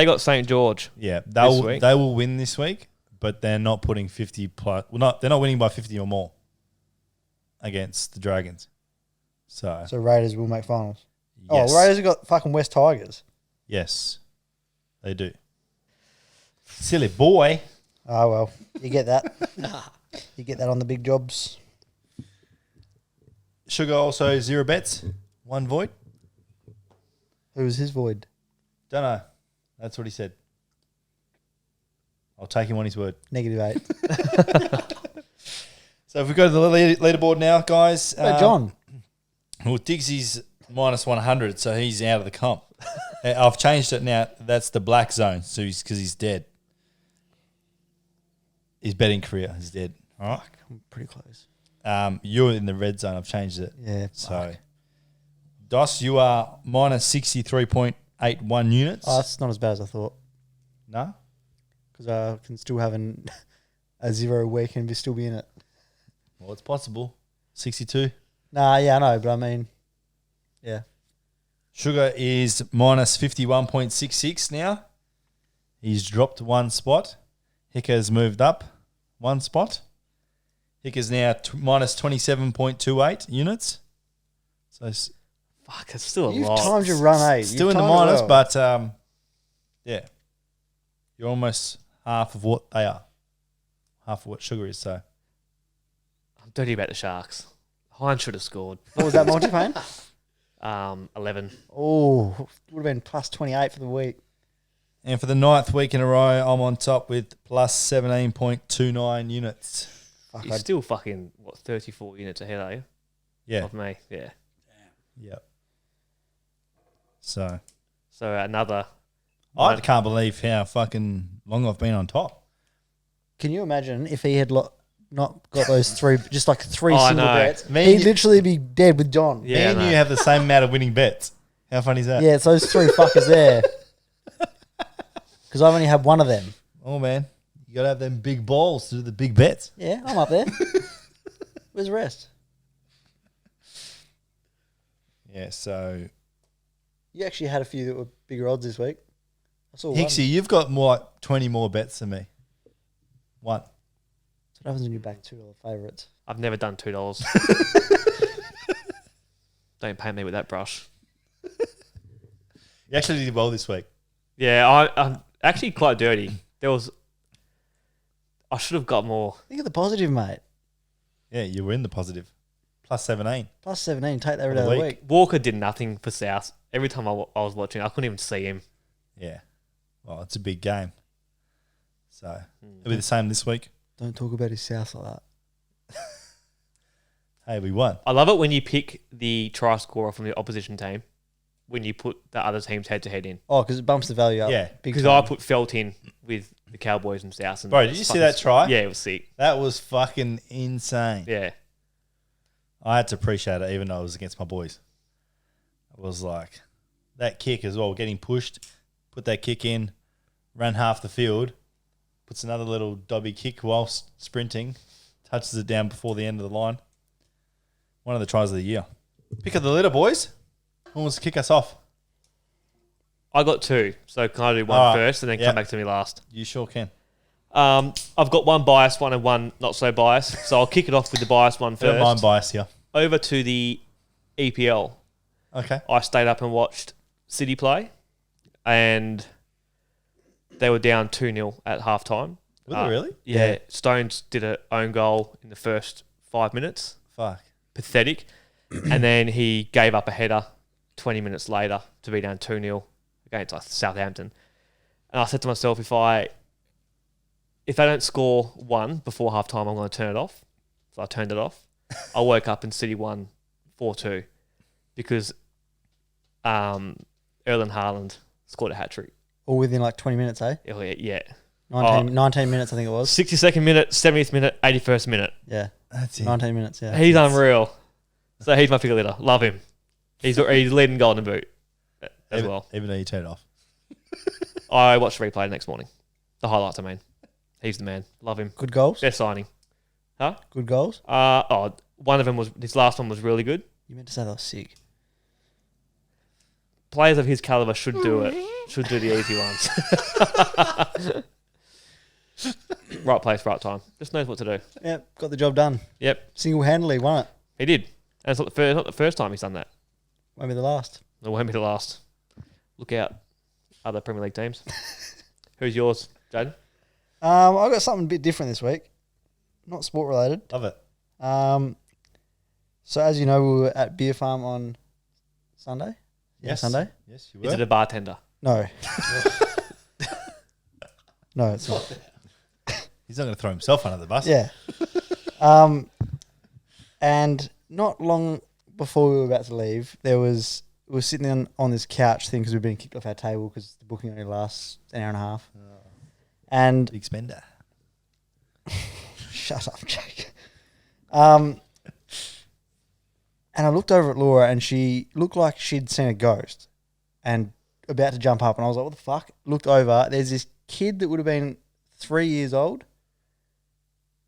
got St. George. Yeah, week. they will win this week, but they're not putting 50 plus. Well, they're not winning by 50 or more against the Dragons. So Raiders will make finals. yes. Oh, Raiders have got fucking West Tigers. Yes, they do. Silly boy. Oh, well, you get that. You get that on the big jobs. Sugar also 0 bets, 1 void. Who was his void? Don't know. That's what he said. I'll take him on his word. -8. So if we go to the leaderboard now, guys. John. Well, Diggsy's minus 100, so he's out of the comp. I've changed it now. That's the black zone, so because he's dead. His betting career is dead. All right. I'm pretty close. You're in the red zone. I've changed it. Yeah. So, Dos, you are minus 63.81 units. Oh, that's not as bad as I thought. No? Because I can still have a 0 week and still be in it. Well, it's possible. 62. Nah, yeah, I know, but I mean, yeah. Sugar is minus 51.66 now. He's dropped 1 spot. Hicker's moved up 1 spot. Hicker's now minus 27.28 units. So Fuck, it's still a You've lot. timed your run, eh? still You've in the timed it minus, well. but yeah. You're almost half of what they are. Half of what Sugar is, so. I'm dirty about the Sharks. Hines should have scored. What was that multi-pane? 11. Oh, would have been plus 28 for the week. And for the 9th week in a row, I'm on top with plus 17.29 units. Fuck, You're still fucking, 34 units ahead, are you? Yeah. Of me, yeah. Yep. So So another... I can't believe how fucking long I've been on top. Can you imagine if he had not got those 3, just like 3 Oh, I single know. bets? Me He'd and you- literally be dead with John. Yeah, Me I and know. you have the same amount of winning bets. How funny is that? Yeah, it's those 3 fuckers there. Because I've only had one of them. Oh, man. You got to have them big balls to do the big bets. Yeah, I'm up there. Where's the rest? Yeah, so... You actually had a few that were bigger odds this week. I saw one. Hixie, you've got more like 20 more bets than me. 1. That's what happens when you back $2 favourites. I've never done $2. Don't paint me with that brush. You actually did well this week. Yeah, I'm actually quite dirty. I should have got more. Think of the positive, mate. Yeah, you were in the positive. Plus 17. Plus 17. Take that For rid the of the week. week. Walker did nothing for South. Every time I was watching, I couldn't even see him. Yeah. Well, it's a big game. So it'll be the same this week. Don't talk about his South like that. Hey, we won. I love it when you pick the try scorer from the opposition team when you put the other team's head-to-head in. Oh, because it bumps the value up. Yeah. Big Because time. I put Felt in with the Cowboys and South. And Bro, did you see that try? Yeah, it was sick. That was fucking insane. Yeah. I had to appreciate it even though it was against my boys. It was like that kick as well, getting pushed, put that kick in, ran half the field, puts another little dobby kick whilst sprinting, touches it down before the end of the line. One of the tries of the year. Pick of the litter, boys. Who wants to kick us off? I got 2, so can I do one All right. first and then Yeah. come back to me last? You sure can. I've got one biased one and one not so biased, so I'll kick it off with the biased one Don't mind first. bias here. Over to the EPL. Okay. I stayed up and watched City play, and they were down 2-0 at halftime. Were they really? Yeah. Stones did an own goal in the first 5 minutes. Fuck. Pathetic. And then he gave up a header 20 minutes later to be down 2-0 against Southampton. And I said to myself, if they don't score one before halftime, I'm going to turn it off. So I turned it off. I woke up and City won 4-2 because Erling Haaland scored a hat-trick. All within like 20 minutes, eh? Oh, yeah. 19 minutes, I think it was. 62nd minute, 70th minute, 81st minute. Yeah. That's it. 19 minutes, yeah. He's unreal. So he's my pick of litter. Love him. He's leading Golden Boot as well. Even though you turned it off. I watched the replay the next morning. The highlights, I mean. He's the man. Love him. Good goals? Best signing. Huh? Good goals? One of them was, this last one was really good. You meant to say that was sick. Players of his caliber should do it. Should do the easy ones. Right place, right time. Just knows what to do. Yep, got the job done. Yep, Single-handedly won it. he did. And it's not the first time he's done that. Won't be the last. It won't be the last. Look out, other Premier League teams. Who's yours, Jaden? I got something a bit different this week. Not sport-related. Love it. So as you know, we were at Beer Farm on Sunday. Yeah, Yes. Sunday. Yes, you Is were. it a bartender? No. No, it's not. He's not going to throw himself under the bus. Yeah. And not long before we were about to leave, we were sitting on this couch thing because we've been kicked off our table because the booking only lasts an hour and a half. And Big spender. shut up, Jake. And I looked over at Laura and she looked like she'd seen a ghost and about to jump up. And I was like, what the fuck? Looked over. There's this kid that would have been 3 years old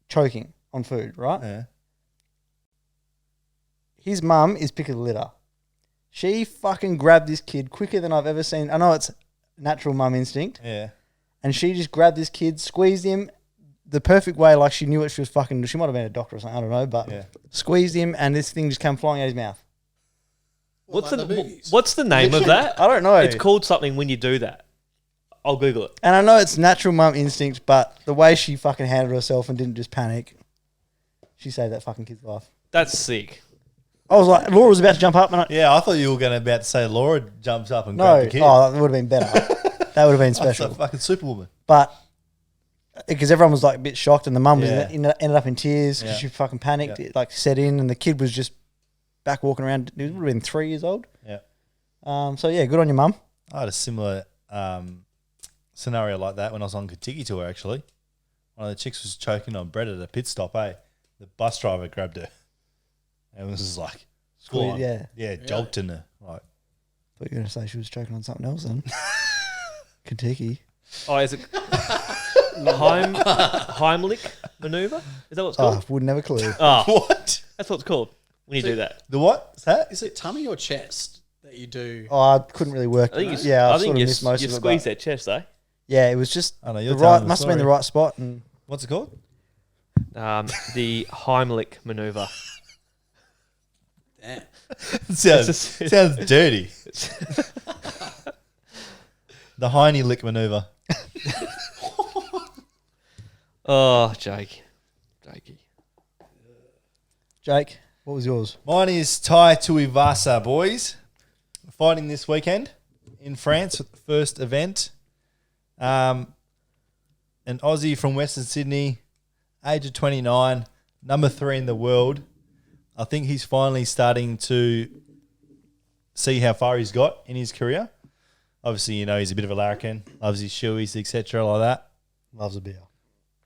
choking on food, right? Yeah. His mum is pick of the litter. She fucking grabbed this kid quicker than I've ever seen. I know it's natural mum instinct. Yeah. And she just grabbed this kid, squeezed him the perfect way, like she knew what she was fucking. She might have been a doctor or something, I don't know, but Yeah. squeezed him and this thing just came flying out his mouth. What's like the movies. what's the name of that? I don't know. It's called something when you do that. I'll Google it. And I know it's natural mum instinct, but the way she fucking handled herself and didn't just panic, she saved that fucking kid's life. That's sick. I was like, Laura was about to jump up, and Yeah, I thought you were going to about to say Laura jumps up and no, grabs the kid. oh, that would have been better. That would have been That's a special. fucking superwoman. But because everyone was like a bit shocked, and the mum was Yeah. ended up in tears because Yeah. she fucking panicked. Yeah. It like set in, and the kid was just back walking around. He would have been 3 years old. Yeah. So yeah, good on your mum. I had a similar scenario like that when I was on Kentucky tour, actually. One of the chicks was choking on bread at a pit stop, eh? The bus driver grabbed her. And was just like, full on. Yeah. Jolting her. Like, Thought you were going to say she was choking on something else then. Kentucky. Oh, is it Heimlich maneuver? Is that what it's Oh, called? wouldn't have a clue. Oh, what? that's what it's called when you do that. The what? Is that? Is it tummy or chest that you do? Oh, I couldn't really work. I think you, yeah, I I've think sort of you, missed most you of it. squeeze but- that chest, though. Yeah, it was just I know, the you're right. telling the Must have been the story. right spot, and What's it called? The Heimlich maneuver. Damn. sounds dirty. The Heine lick maneuver. Oh, Jakey. Jake, what was yours? Mine is Tai Tuivasa, boys. Fighting this weekend in France, first event. An Aussie from Western Sydney, age of 29, number 3 in the world. I think he's finally starting to see how far he's got in his career. Obviously, he's a bit of a larrikin, loves his shoeies, etc., like that. Loves a beer.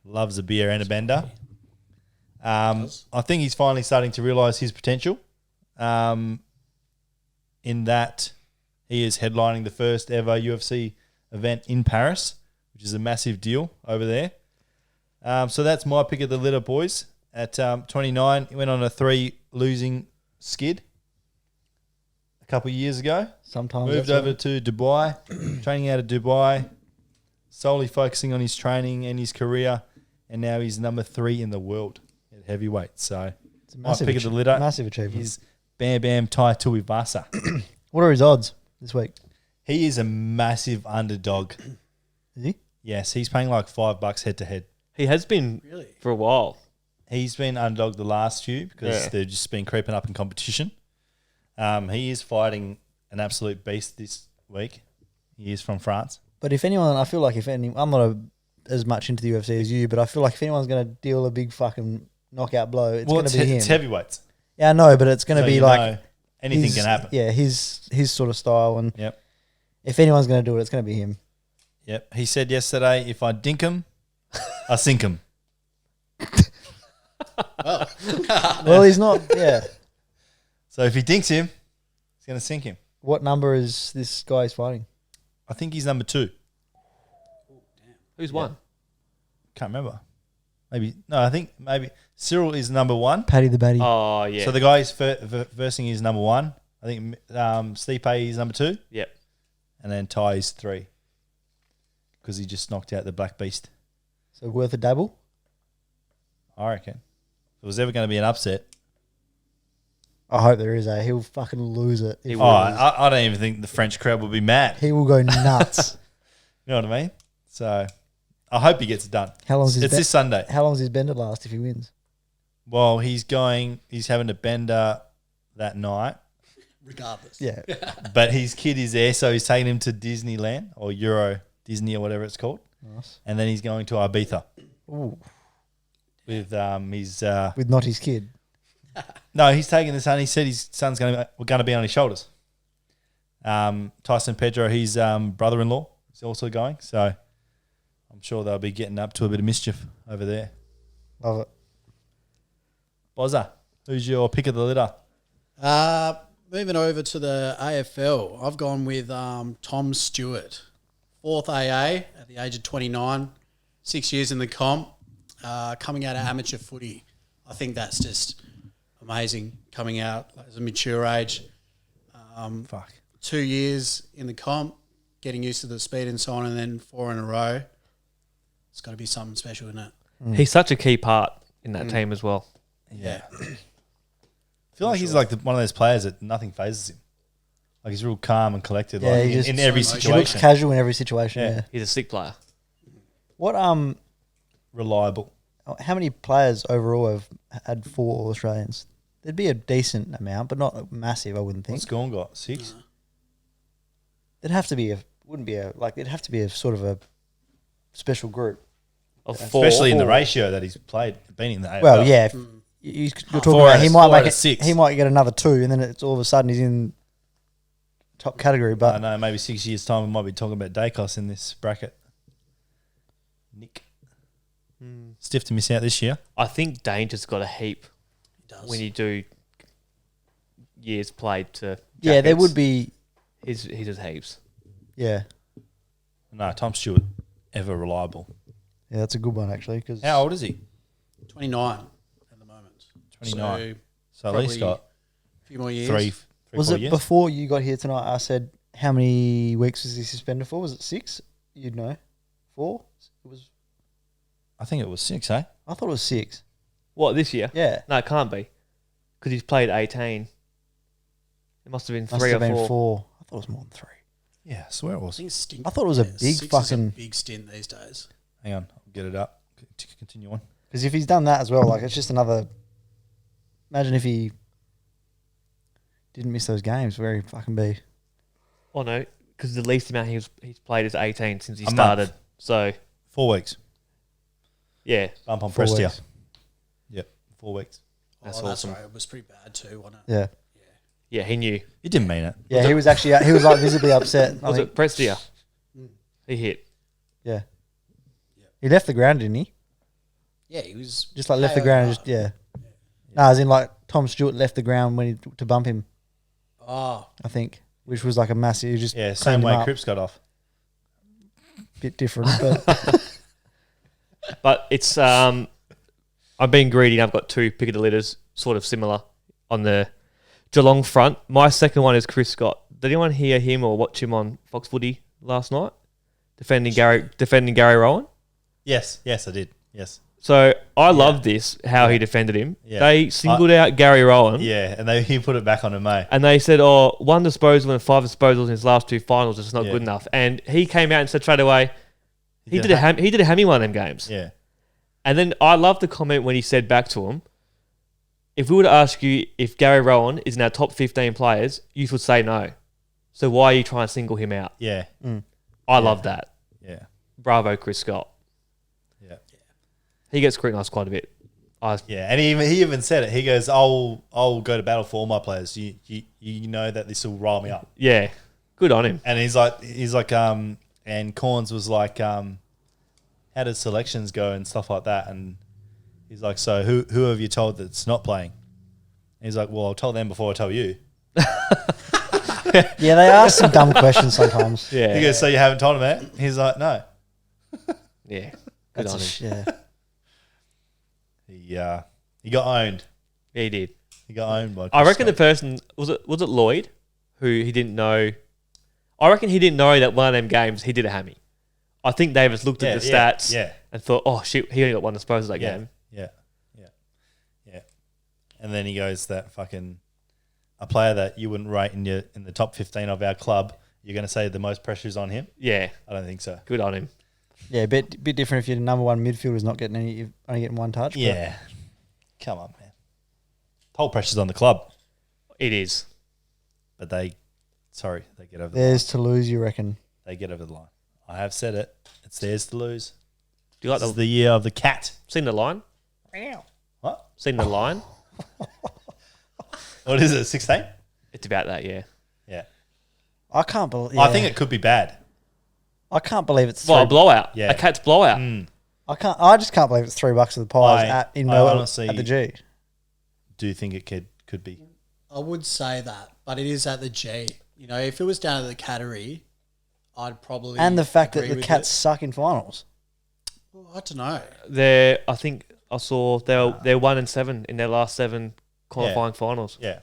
Loves a beer and a bender. I think he's finally starting to realise his potential. In that he is headlining the first ever UFC event in Paris, which is a massive deal over there. So that's my pick of the litter, boys. At 29, he went on a 3-losing skid a couple of years ago. Sometimes Moved over to Dubai, training out of Dubai, solely focusing on his training and his career, and now he's number 3 in the world at heavyweight. So it's a my massive pick of the litter massive achievement. is Bam Bam Tai Tuivasa. What are his odds this week? He is a massive underdog. Is he? Yes, he's paying like $5 head to head. He has been Really? for a while. He's been underdog the last few because they've just been creeping up in competition. He is fighting an absolute beast this week. He is from France. But if anyone, I feel like I'm not as much into the UFC as you, but I feel like if anyone's going to deal a big fucking knockout blow, it's going to be him. It's heavyweights. Yeah, I know, but it's going to be like anything can happen. Yeah, his sort of style, and Yep. if anyone's going to do it, it's going to be him. Yep. He said yesterday, if I dink him, I sink him. Well, he's not. Yeah. So if he dinks him, he's going to sink him. What number is this guy he's fighting? I think he's number 2. Who's won? Can't remember. I think maybe Cyril is number 1. Paddy the Batty. Oh, yeah. So the guy he's versing is number 1. I think Stipe is number 2. Yep. And then Ty is 3. Because he just knocked out the Black Beast. So worth a dabble? I reckon. If it was ever going to be an upset. I hope there is. He'll fucking lose it. He If- will. I don't even think the French crowd will be mad. He will go nuts. You know what I mean? So I hope he gets it done. How long's his It's this Sunday. How long's his bender last if he wins? Well, he's having a bender that night. Regardless. Yeah. But his kid is there, so he's taking him to Disneyland or Euro Disney or whatever it's called. Nice. And then he's going to Ibiza Ooh. with his. With not his kid. No, he's taking the son. He said his son's going to be on his shoulders. Tyson Pedro, his brother-in-law, is also going. So I'm sure they'll be getting up to a bit of mischief over there. Love it. Bozza, who's your pick of the litter? Moving over to the AFL, I've gone with Tom Stewart, 4th AA at the age of 29, 6 years in the comp, coming out of amateur footy. I think that's just amazing, coming out as a mature age. 2 years in the comp, getting used to the speed and so on, and then 4 in a row. It's got to be something special, isn't it? He's such a key part in that team as well. Yeah. I feel like he's like one of those players that nothing phases him. Like he's real calm and collected, Yeah, like he just- in every He looks He looks situation. casual in every situation. Yeah. Yeah. He's a sick player. What Reliable. How many players overall have had 4 All Australians? There'd be a decent amount, but not massive. I wouldn't think. What's Gorn got? 6? There'd have to be it'd have to be a sort of a special group. Of 4. Especially in the ratio that he's been in the AFL. Well, yeah. If you're talking 4 about out he of- might 4 make out of it. 6. He might get another 2, and then it's all of a sudden he's in top category. I But know, maybe 6 years' time we might be talking about Dacos in this bracket. Nick. Stiff to miss out this year. I think Danger's got a heap He does. when you do years played to yeah, there jackets. would be. He's just heaps. Yeah, No, Tom Stewart, ever reliable. yeah, that's a good one actually. Because How old is he? 29 at the moment. 29. So at probably least got a few more years. 3, was 4 it years. before you got here tonight? I said how many weeks was he suspended for? Was it 6? You'd know. 4? It was. I think it was 6, eh? I thought it was 6. What, this year? Yeah. No, it can't be. Because he's played 18 It must have been Must three have or been four. 4. I thought it was more than 3. Yeah, I swear it I was. think stink. I thought it was a big 6 is fucking- a big stint these days. Hang on, I'll get it up. Continue on. Because if he's done that as well, like it's just another. Imagine if he didn't miss those games, where he'd fucking be. Oh no, because the least amount he's played is 18 since he A month. started. So 4 weeks. yeah, Bump on 4 Prestia. weeks. Yep, 4 weeks. That's That's awesome. right. It was pretty bad too, wasn't it? Yeah, yeah, he knew. He didn't mean it. yeah. He was actually he was like visibly upset. I Was think. it Prestia? He hit. Yeah. He left the ground, didn't he? Yeah, he was Just like left the ground and just No, as in like Tom Stewart left the ground when he to bump him. Oh, I think, which was like a massive. He just Yeah, same cleaned him way up. Cripps got off. Bit different, but But it's I'm being greedy. And I've got 2 Piccadilly litters, sort of similar, on the Geelong front. My second one is Chris Scott. Did anyone hear him or watch him on Fox Footy last night? Defending Gary Rowan. Yes, I did. Yes. So I love this, how he defended him. Yeah. They singled out Gary Rowan. Yeah, and he put it back on him, mate. And they said, 1 disposal and 5 disposals in his last 2 finals is not Yeah. good enough. And he came out and said straight away, he did did a a hammy one of them games. Yeah. And then I love the comment when he said back to him, if we were to ask you if Gary Rowan is in our top 15 players, you would say no. So why are you trying to single him out? Yeah. I love that. Yeah. Bravo, Chris Scott. Yeah. He gets scrutinised quite a bit. Yeah, and he even said it. He goes, "I'll go to battle for all my players. You know that this will rile me up." Yeah, good on him. And he's like, and Corns was like, how does selections go and stuff like that? And he's like, so who have you told that's not playing? And he's like, well, I'll tell them before I tell you. yeah, they ask some dumb questions sometimes. Yeah, He goes, so you haven't told him that? He's like, no. yeah, good on him. He got owned. He did. He got owned by. I Chris reckon the Scott. person was it Lloyd, who he didn't know. I reckon he didn't know that one of them games he did a hammy. I think Davis looked at the stats and thought, oh shit, he only got 1 disposal that game. Yeah. And then he goes that fucking a player that you wouldn't rate in the top 15 of our club. You're going to say the most pressure is on him? Yeah, I don't think so. good on him. Yeah, a bit different if your number 1 midfielder's not getting any, only getting 1 touch. but- Yeah, come on, man. The whole pressure's on the club, It is. but they get over the line. There's to lose, you reckon? They get over the line. I have said it. It's theirs to lose. Do you like This is the the year of the cat. seen the line? What? Seen the line? What is it? 16? It's about that, yeah. Yeah. I can't believe. I think it could be bad. I can't believe it's. Well, a three, blowout. Yeah. A cat's blowout. I just can't believe it's $3 of the pies in Melbourne honestly- at the G. Do you think it could be? I would say that, but it is at the G. You know, if it was down at the Cattery, I'd probably And the fact that agree the with Cats it. suck in finals. Well, I don't know. I think I saw they're 1-7 in their last 7 qualifying finals. Yeah.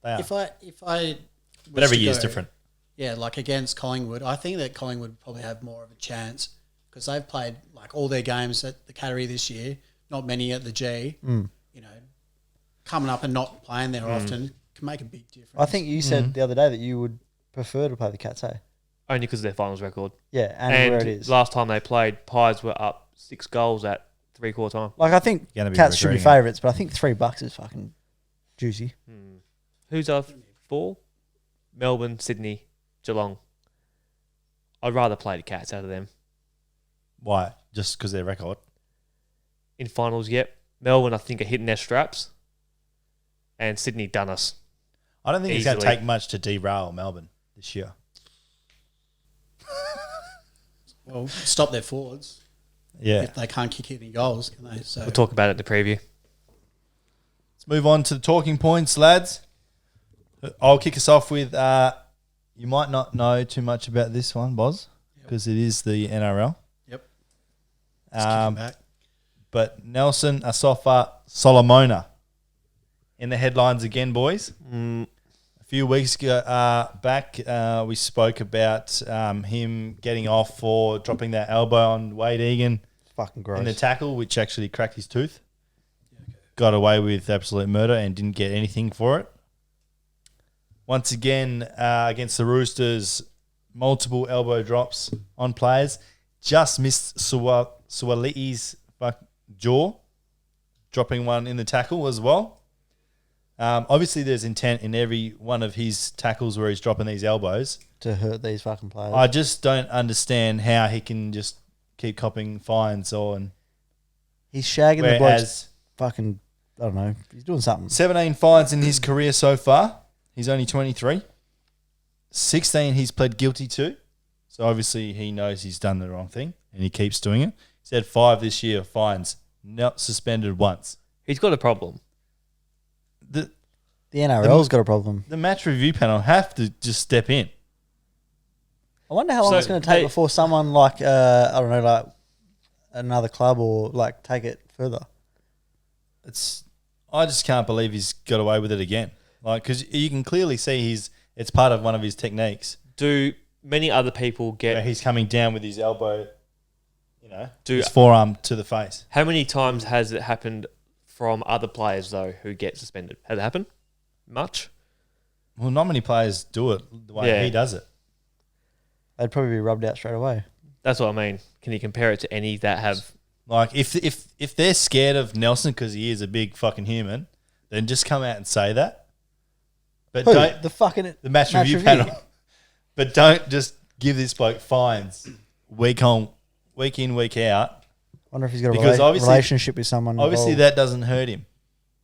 They are. If I But was every to year's go, different. Yeah, like against Collingwood, I think that Collingwood would probably have more of a chance because they've played like all their games at the Cattery this year. Not many at the G. You know, coming up and not playing there often can make a big difference. I think you said the other day that you would prefer to play the Cats, eh? Only because of their finals record. Yeah, and where it And is. last time they played, Pies were up 6 goals at 3/4 time. Like, I think Gonna be Cats should be regretting it. favourites, but I think $3 is fucking juicy. Who's our 4? Melbourne, Sydney, Geelong. I'd rather play the Cats out of them. Why? Just because their record? In finals, yep. Melbourne, I think, are hitting their straps. And Sydney done us. I don't think it's going to Easily. take much to derail Melbourne this year. well, stop their forwards Yeah. if they can't kick any goals, can they? So We'll talk about it in the preview. Let's move on to the talking points, lads. I'll kick us off with, you might not know too much about this one, Boz, because it is the NRL. Yep. Let's kick 'em back. But Nelson Asafa Solomona in the headlines again, boys. A few weeks ago, back, we spoke about him getting off for dropping that elbow on Wade Egan It's fucking gross. in the tackle, which actually cracked his tooth. Got away with absolute murder and didn't get anything for it. once again, against the Roosters, multiple elbow drops on players. Just missed Suali'i's jaw, dropping one in the tackle as well. Obviously, there's intent in every one of his tackles where he's dropping these elbows. To hurt these fucking players. I just don't understand how he can just keep copping fines on. He's shagging the blokes. Whereas Fucking, I don't know. He's doing something. 17 fines in his career so far. He's only 23. 16 he's pled guilty to. So obviously he knows he's done the wrong thing and he keeps doing it. He's had 5 this year, fines, not suspended once. He's got a problem. The NRL's got a problem. The match review panel have to just step in. I wonder how long So, it's going to take hey- before someone like, I don't know, like another club or like take it further. I just can't believe he's got away with it again. Like, because you can clearly see it's part of one of his techniques. Do many other people Where get... he's coming down with his elbow, Do his forearm to the face. How many times has it happened from other players, though, who get suspended? Has it happened? Much? Well, not many players do it the way he does it. They'd probably be rubbed out straight away. That's what I mean. Can you compare it to any that have... Like, if they're scared of Nelson because he is a big fucking human, then just come out and say that. But Who? don't The match review panel. But don't just give this bloke fines week in, week out. Wonder if he's got a Because obviously- relationship with someone. Obviously, involved. that doesn't hurt him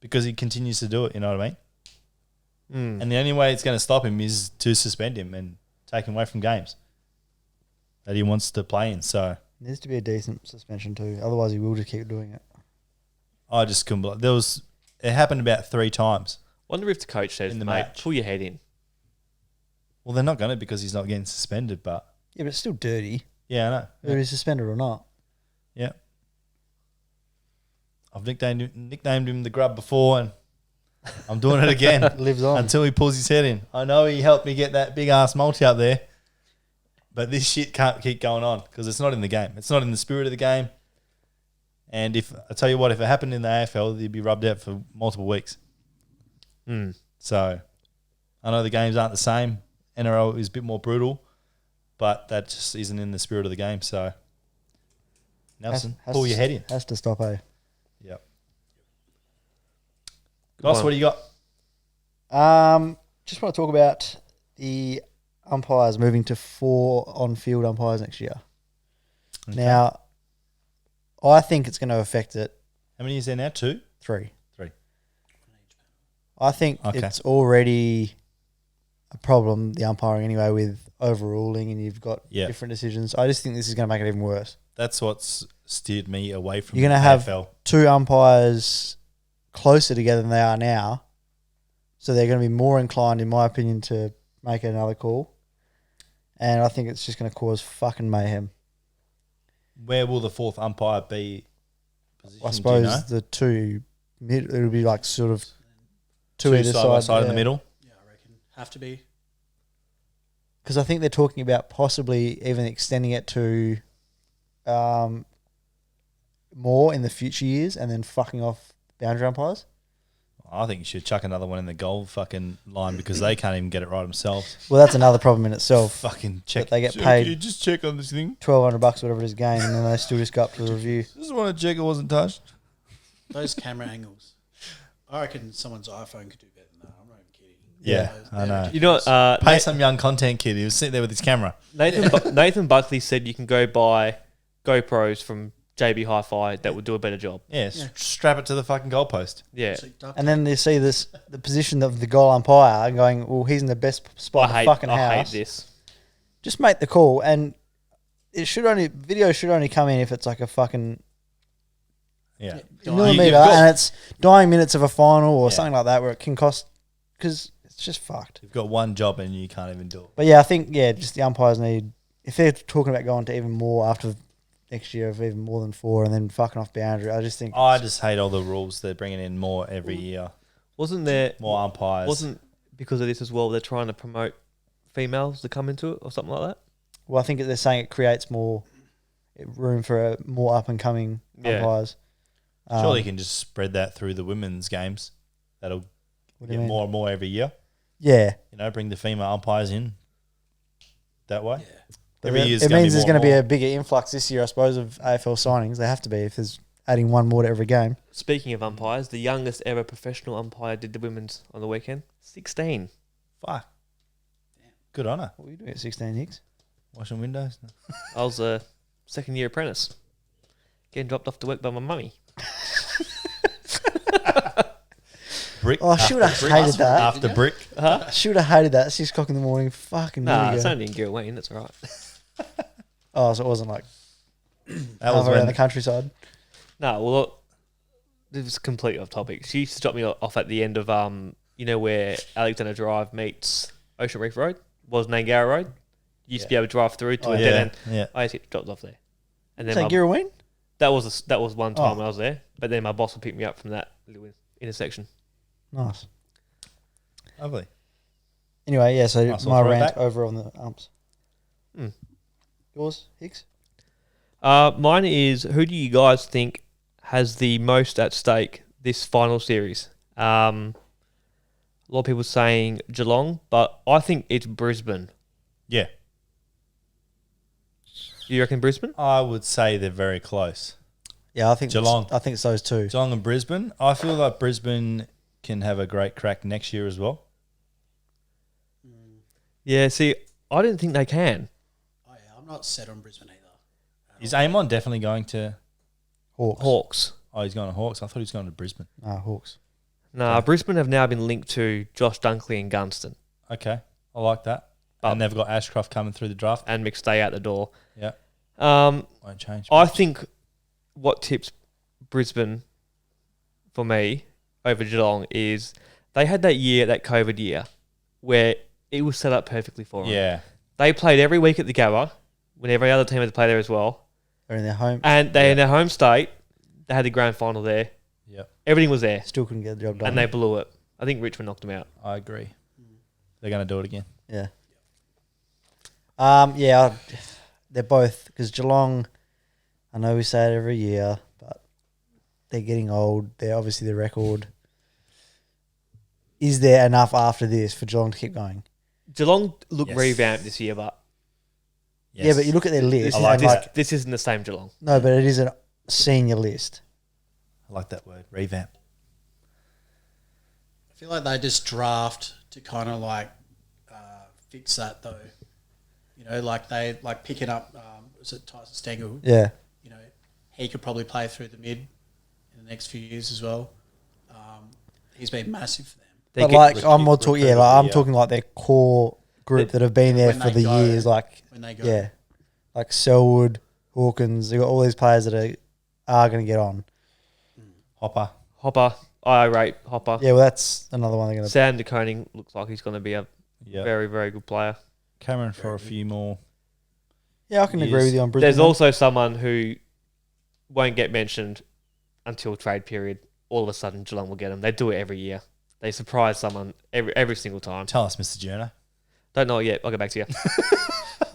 because he continues to do it. You know what I mean? And the only way it's going to stop him is to suspend him and take him away from games that he wants to play in. So Needs to be a decent suspension too. Otherwise, he will just keep doing it. I just couldn't believe it happened about 3 times. Wonder if the coach says, In the mate, match. pull your head in. Well, they're not going to because he's not getting suspended. But Yeah, but it's still dirty, yeah, I know. whether he's suspended or not. Yeah. I've nicknamed him the Grub before, and I'm doing it again Lives on. until he pulls his head in. I know he helped me get that big ass multi up there, but this shit can't keep going on because it's not in the game. It's not in the spirit of the game. And if I tell you what, if it happened in the AFL, they'd be rubbed out for multiple weeks. So I know the games aren't the same. NRL is a bit more brutal, but that just isn't in the spirit of the game. So Nelson, Has pull to- your head in. Has to stop, eh? Yep. Ross, what do you got? Just want to talk about the umpires moving to 4 on-field umpires next year. Okay. Now, I think it's going to affect it How many is there now? 2? 3. 3. I think Okay. it's already a problem, the umpiring anyway, with overruling and you've got Yeah. different decisions. I just think this is going to make it even worse. That's what's steered me away from You're going to have AFL. 2 umpires closer together than they are now. So they're going to be more inclined, in my opinion, to make another call. And I think it's just going to cause fucking mayhem. Where will the 4th umpire be positioned? I suppose the 2 it'll be like sort of 2 either side by side, side in the middle. Yeah, I reckon. Have to be. Because I think they're talking about possibly even extending it to more in the future years and then fucking off boundary umpires. I think you should chuck another one in the goal fucking line because they can't even get it right themselves. Well, that's another problem in itself. Fucking check. But they get Can paid- you just check on this thing? $1,200, whatever it is, game, and then they still just go up to the review. Just want to check it wasn't touched. Those camera angles. I reckon someone's iPhone could do better than that. I'm not even kidding. Yeah, Those- I know. You know what? Pay some young content kid. He was sitting there with his camera. Nathan Buckley said you can go buy GoPros from JB Hi-Fi that would do a better job. Yeah, strap it to the fucking goalpost. Yeah. So duct And then they see the position of the goal umpire and going, well, he's in the best spot in the fucking I house. hate this. Just make the call, and video should only come in if it's like a fucking Yeah. millimeter, You've got- and it's dying minutes of a final or Yeah. something like that, where it can cost, because it's just fucked. You've got one job and you can't even do it. But yeah, I think just the umpires need, if they're talking about going to even more after next year of even more than 4 and then fucking off boundary, I just think I just hate all the rules. They're bringing in more every year. Wasn't there... More umpires. Wasn't because of this as well, they're trying to promote females to come into it or something like that? well, I think they're saying it creates more room for more up and coming Yeah. umpires. Surely you can just spread that through the women's games. That'll What do you get mean? more and more every year. Yeah. bring the female umpires in that way. But Every year's it gonna means be there's more going to and be more. a bigger influx this year, I suppose, of AFL signings. They have to be if there's adding one more to every game. Speaking of umpires, the youngest ever professional umpire did the women's on the weekend. 16. Fuck. Good on her. What were you doing at 16, Hicks? Washing windows. I was a second-year apprentice. Getting dropped off to work by my mummy. Brick. Oh, she would have hated that. After brick. She would have hated that. 6 o'clock in the morning. Fucking Nah, there it's you go. only in Gilween. That's all right. Oh, so it wasn't like That was half around when the countryside. No, well, look, this is completely off topic. She used to drop me off at the end of, where Alexander Drive meets Ocean Reef Road, was Nangara Road. You used to be able to drive through to Oh, a dead end. Yeah. I used to get dropped off there. And then So Girraween? that was one time Oh. when I was there. But then my boss would pick me up from that little intersection. Nice. Lovely. Anyway, yeah, so Nice my little rant throwback. over on the umps. Hmm. Yours, Hicks? Mine is, who do you guys think has the most at stake this final series? A lot of people saying Geelong, but I think it's Brisbane. Yeah. You reckon Brisbane? I would say they're very close. Yeah, I think Geelong. I think it's those two. Geelong and Brisbane. I feel like Brisbane can have a great crack next year as well. Yeah, see, I didn't think they can. Oh yeah, I'm not set on Brisbane either. Is Amon definitely going to... Hawks. Oh, he's going to Hawks. I thought he was going to Brisbane. Nah, Hawks. Nah, Brisbane have now been linked to Josh Dunkley and Gunston Okay. I like that. But- And they've got Ashcroft coming through the draft. and McStay out the door. Yeah. Um, Won't change. I think what tips Brisbane for me over Geelong is they had that year, that COVID year, where it was set up perfectly for them. Yeah. They played every week at the Gabba, when every other team had to play there as well. They're in their home. And they in their home state, they had the grand final there. Yep. Everything was there, Still couldn't get the job done. and they blew it. I think Richmond knocked them out. I agree. They're going to do it again. Yeah. They're both, because Geelong, I know we say it every year, but they're getting old. They're obviously the record. Is there enough after this for Geelong to keep going? Geelong look Yes. revamped this year, but Yes. Yeah, but you look at their list. I like and that. this isn't the same Geelong. No, but it is a senior list. I like that word. Revamp. I feel like they just draft to kind of like fix that though. You know, like they like picking up. Was it Tyson Stengel? Yeah. You know, he could probably play through the mid in the next few years as well. He's been massive for them. They But get- like, I'm more talking, recruit I'm the, talking like their core group that have been there When for they the go. years. Like, When they go. yeah, like Selwood, Hawkins. They've got all these players that are going to get on. Hopper. Hopper, I rate Hopper. Yeah, well, that's another one they're going to. Sam de Koning looks like he's going to be a Yeah. very, very good player. Cameron for a few more. Yeah, I can agree Yes. with you on Brisbane. There's also someone who won't get mentioned until trade period. All of a sudden, Geelong will get him. They do it every year. They surprise someone every single time. Tell us, Mr. Journo. Don't know it yet. I'll get back to you. I'm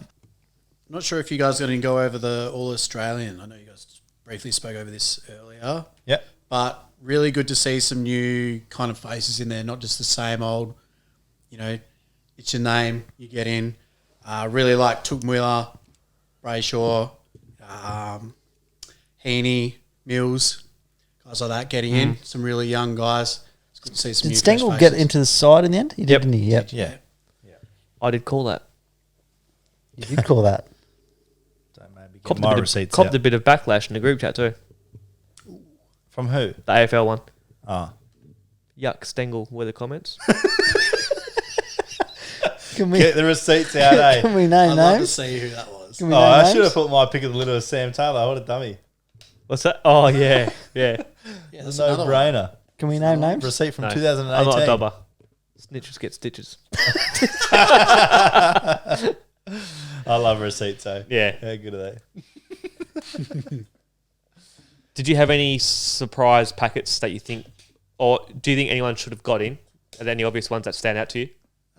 not sure if you guys are going to go over the All Australian. I know you guys briefly spoke over this earlier. Yep. But really good to see some new kind of faces in there, not just the same old, you know, it's your name, you get in. Really like Took-Muller, Brayshaw, Heaney, Mills, guys like that getting in. Some really young guys. It's good to see some Did new Stengel fresh get faces. into the side in the end? He did, Yep. didn't he? Yep. Yeah. I did call that. You did call that. Don't maybe get Copped, my a, bit receipts of, copped out. a bit of backlash in the group chat too. From who? The AFL one. Ah. Yuck, Stengel were the comments. Can we, Get the receipts out, eh? can we I'd name love to names? see who that was. Can we Oh, name I names? should have put my pick of the litter as Sam Taylor. What a dummy. What's that? Oh, yeah. Yeah. Yeah, It's that's a another one. no-brainer. Can we name names? Receipt from No, 2018. I'm not a dobber. Snitches get stitches. I love receipts, eh? Yeah. How good are they? Did you have any surprise packets that you think, or do you think anyone should have got in? Are there any obvious ones that stand out to you?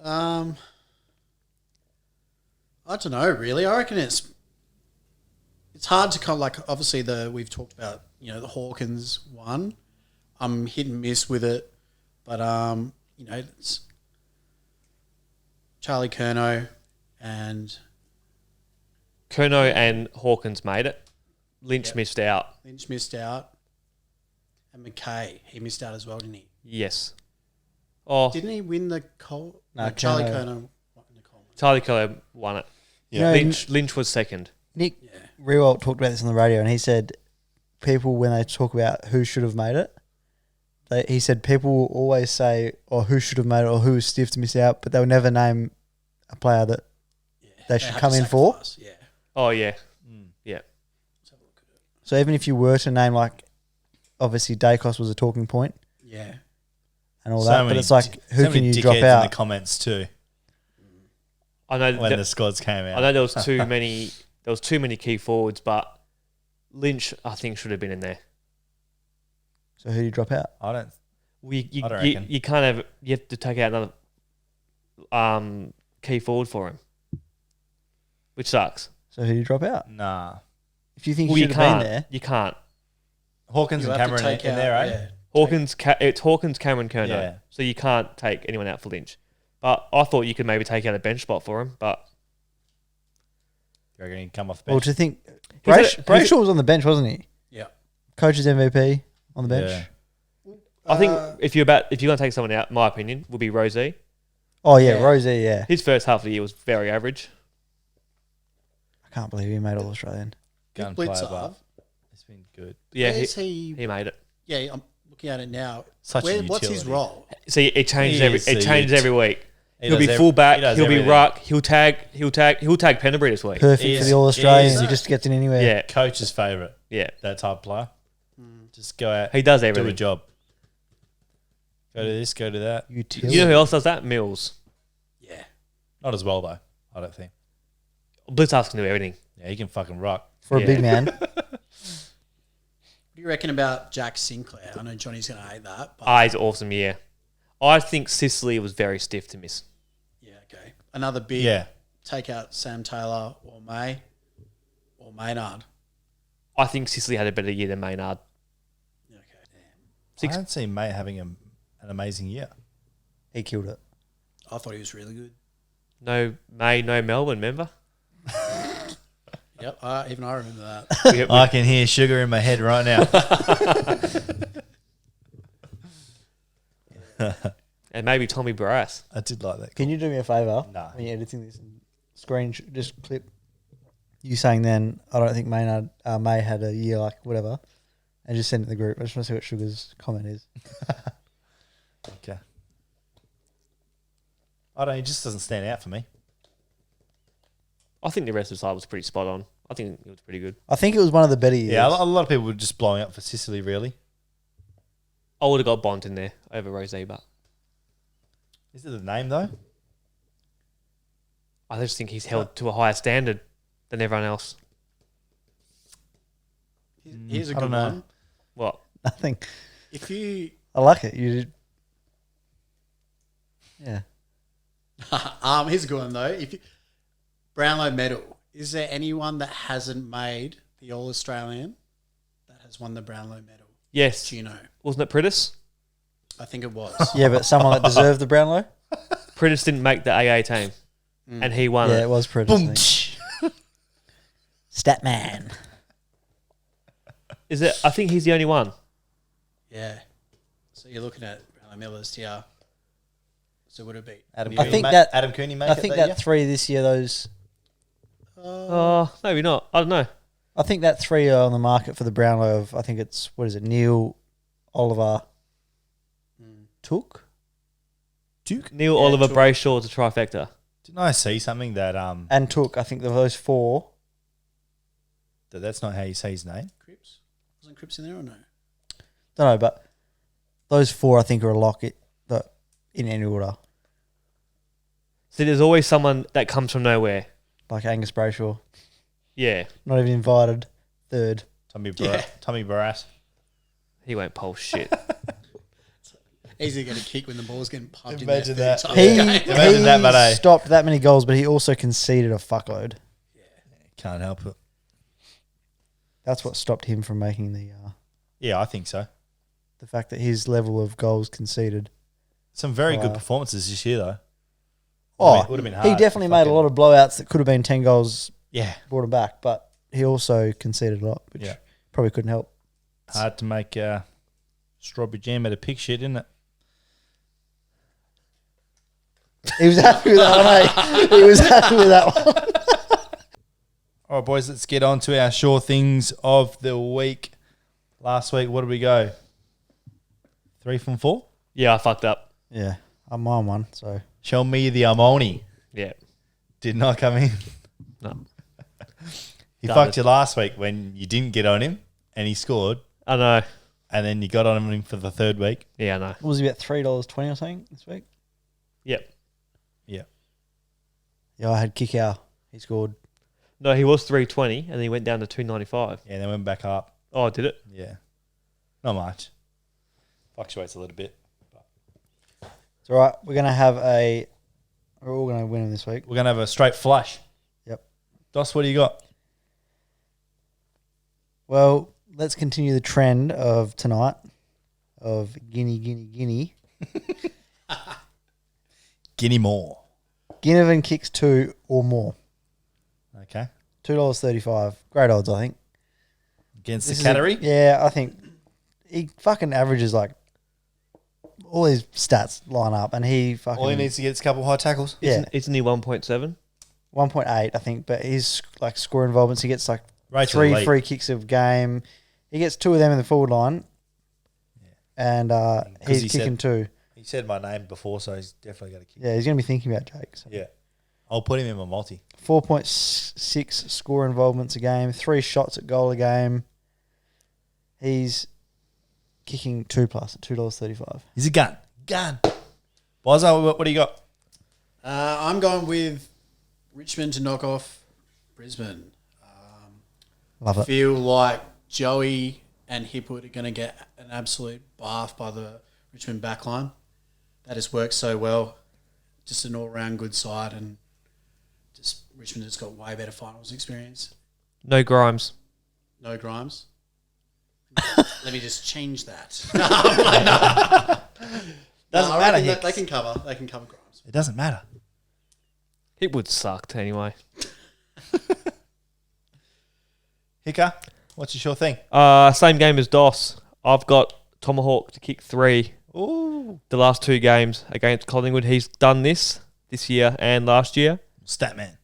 I don't know, really. I reckon it's hard to kind of like, obviously we've talked about, you know, the Hawkins one. I'm hit and miss with it, but you know, Charlie Curnow and Curnow and Hawkins made it. Lynch Yep. missed out. Lynch missed out. And McKay, he missed out as well, didn't he? Yes. Oh, Didn't he win the Cole? No, Charlie Curnow. Curnow won the Coleman. Charlie Curnow won it. Yeah. No, Lynch was second. Nick Yeah. Rewalt talked about this on the radio, and he said people, when they talk about who should have made it, he said people will always say, or who should have made it, or who was stiff to miss out, but they'll never name a player that Yeah. They should had come to in for? sacrifice, Yeah. Oh, yeah. Mm. Yeah. Let's have a look at it. So even if you were to name, like, obviously Dacos was a talking point Yeah. and all that, but it's like, who so can many you drop dickheads out? in the comments too I know when that- the squads came out? I know there was too many. There was too many key forwards, but Lynch, I think, should have been in there. So who do you drop out? I don't. You I don't reckon. you have to take out another key forward for him, which sucks. So who do you drop out? Nah. If you think Well, he you should have been can't. there, You can't. Hawkins You and have to Cameron take in out, there, eh? yeah. It's Hawkins, Cameron, Curnow. Yeah. So you can't take anyone out for Lynch. But I thought you could maybe take out a bench spot for him. But You reckon he'd come off the well, bench? to think Who's it- Brayshaw was on the bench, wasn't he? Yeah. Coach's MVP on the bench. Yeah. I think if you're going to take someone out, my opinion would be Rosie. Oh yeah, Yeah. Rosie. Yeah, His first half of the year was very average. I can't believe he made All Australian. Gun Good player, blitzer. but it's been good. Yeah, Where's he? he made it. Yeah, I'm looking at it now. Such a What's his utility. role? See, it changes He every. is It a changes ut. every week. He He'll does be ev- fullback. he does He'll be everything. ruck. He'll tag Penderbury this week. Perfect He for is- the All Australians. he He is- just gets in anywhere. Yeah, Coach's favourite, yeah. that type of player. Just go out, He does do a everything. job. Go to this, go to that. Utility. You know who else does that? Mills. Yeah. Not as well, though, I don't think. Blitzards can do everything. Yeah, he can fucking rock. For a Yeah. big man. What do you reckon about Jack Sinclair? I know Johnny's going to hate that, but Ah, he's awesome. Yeah, I think Sicily was very stiff to miss. yeah, okay. Another big Yeah. take out Sam Taylor or May or Maynard. I think Sicily had a better year than Maynard. Yeah, okay. Damn. Six- I don't see Mate having an amazing year. He killed it. I thought he was really good. No May, no Melbourne. Remember? Yep, even I remember that. I can hear sugar in my head right now. And maybe Tommy Barras. I did like that. Can you do me a favour? Nah. When you're editing this and just clip you saying then, I don't think Maynard May had a year like whatever, and just send it in the group. I just want to see what Sugar's comment is. Okay. I don't. He just doesn't stand out for me. I think the rest of the side was pretty spot on. I think it was pretty good. I think it was one of the better years. Yeah, a lot of people were just blowing up for Sicily. Really, I would have got Bont in there over Rosie, but is it the name though? I just think he's held to a higher standard than everyone else. Here's a I good don't know. one. What? Nothing. If you I like it. You did. Yeah. here's a good one though. If you, Brownlow medal, is there anyone that hasn't made the All Australian that has won the Brownlow medal? Yes. Do you know? Wasn't it Pritis? I think it was. Yeah, but someone that deserved the Brownlow. Pritis didn't make the AA team, and he won Yeah, it. it was pretty. Statman. Is it? I think he's the only one. Yeah. So you're looking at Brownlow medalist here. So would it be? Adam I Cooney think ma- that- Adam Cooney make I it think that that 3 this year. Those. Maybe not. I don't know. I think that 3 are on the market for the Brownlow of. I think it's what is it? Neil, Oliver, Took. Duke. Neil Yeah, Oliver Took. Brayshaw to trifecta. Didn't I see something that And Took. I think of those 4. that's not how you say his name? Cripps? Wasn't Cripps in there or no? Don't know, but those 4 I think are a lock. In any order, So there's always someone that comes from nowhere. like Angus Brayshaw, Yeah, not even invited. 3rd. Tommy Yeah. Tommy Barras. he won't pull shit. Easily going to kick when the ball's getting pumped Imagine in there. that. He, Imagine that, but hey. stopped that many goals, but he also conceded a fuckload. Can't help it. That's what stopped him from making Yeah, I think so. the fact that his level of goals conceded. Some very good Wow. performances this year, though. Oh, Would have been he hard. definitely made a lot of blowouts that could have been 10 goals, Yeah. brought him back, but he also conceded a lot, which Yeah. probably couldn't help. Hard to make strawberry jam out of pig shit, isn't it? He was happy with that one, eh? He was happy with that one. All right, boys, let's get on to our sure things of the week. Last week, what did we go? 3 from 4? Yeah, I fucked up. Yeah, I'm on one, so. Show me the Amoni. Yeah. Did not come in. No. He Gutted. fucked you last week when you didn't get on him and he scored, I know. and then you got on him for the third week. Yeah, I know. What was he about $3.20 or something this week? Yep. Yeah. Yeah, I had Kickow. He scored. No, he was 320 and then he went down to 295. Yeah, then went back up. Oh, did it? Yeah. Not much. Fluctuates a little bit. It's all right. We're all going to win him this week. We're going to have a straight flush. Yep. Dos, what do you got? Well, let's continue the trend of tonight of Guinea. Guinea more. Ginnivan kicks 2 or more. Okay. $2.35. Great odds, I think. Against This the is Cattery? Yeah, I think he fucking averages like all his stats line up, and he fucking All he needs to get is a couple high tackles. yeah Isn't he 1.7? 1.8 I think, but his like score involvements, he gets like Right to the 3 lead. free kicks of game. He gets 2 of them in the forward line, and 'Cause he's he kicking said- 2. He said my name before, so he's definitely got to kick. Yeah, he's gonna be thinking about Jake. So. Yeah. I'll put him in my multi. 4.6 score involvements a game, 3 shots at goal a game. He's kicking 2 plus at $2.35. He's a gun. Bozza, what do you got? I'm going with Richmond to knock off Brisbane. Love it. Feel like Joey and Hipwood are going to get an absolute bath by the Richmond backline. That has worked so well. Just an all-round good side, and just Richmond has got way better finals experience. No Grimes. No Grimes. Let me just change that. Doesn't I matter, reckon Hicks. they can cover. They can cover Grimes. It doesn't matter. It would sucked anyway. Hicker, what's your sure thing? Same game as DOS. I've got Tomahawk to kick 3. Ooh. The last 2 games against Collingwood. He's done this year and last year. Statman.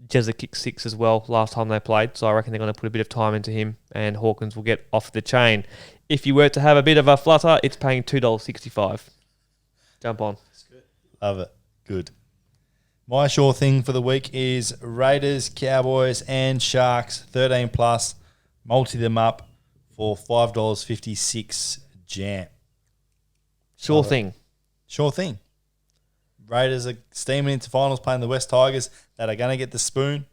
Jezza kicked 6 as well last time they played, so I reckon they're going to put a bit of time into him, and Hawkins will get off the chain. If you were to have a bit of a flutter, it's paying $2.65. Jump on. Love it. Good. My sure thing for the week is Raiders, Cowboys, and Sharks 13 plus. Multi them up for $5.56 jam. Sure thing. Sure thing. Raiders are steaming into finals playing the West Tigers that are going to get the spoon.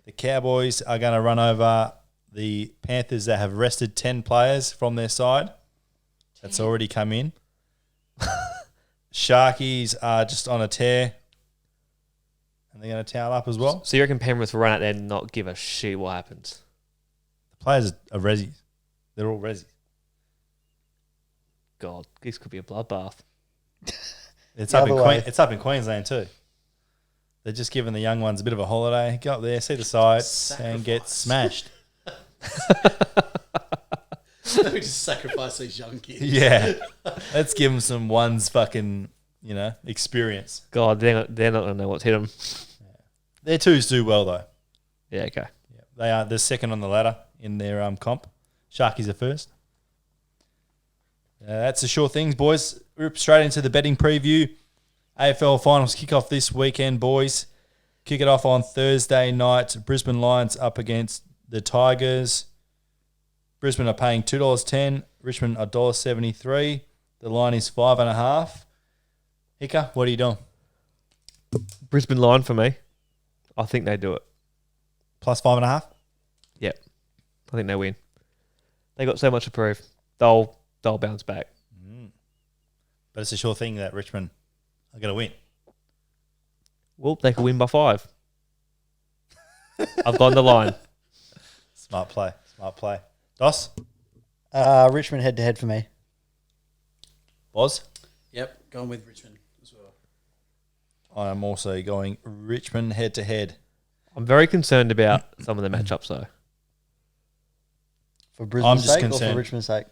The Cowboys are going to run over the Panthers that have rested 10 players from their side. That's already come in. Sharkies are just on a tear. And they're going to towel up as well. So you reckon Penrith will run out there and not give a shit what happens? The players are resis. They're all resis. God, this could be a bloodbath. It's The up in other way. It's up in Queensland too. They're just giving the young ones a bit of a holiday. Go up there, see the sights, and get smashed. Let me just sacrifice these young kids. Yeah, let's give them some ones fucking experience. God, they're not going to know what's hit them. Their twos do well though. Yeah, okay. Yeah, they are. They're second on the ladder in their comp. Sharkies are first. That's the sure things, boys. We're straight into the betting preview. AFL finals kick off this weekend, boys. Kick it off on Thursday night. Brisbane Lions up against the Tigers. Brisbane are paying $2.10. Richmond $1.73. The line is 5.5. Hicker, what are you doing? Brisbane line for me. I think they do it. Plus 5.5? Yep. I think they win. They got so much to prove. They'll bounce back. But it's a sure thing that Richmond are going to win. Well, they could win by 5. I've gone the line. Smart play. Dos? Richmond head to head for me. Boz? Yep, going with Richmond as well. I am also going Richmond head to head. I'm very concerned about some of the matchups though. For Brisbane's just sake or concerned. for Richmond's sake?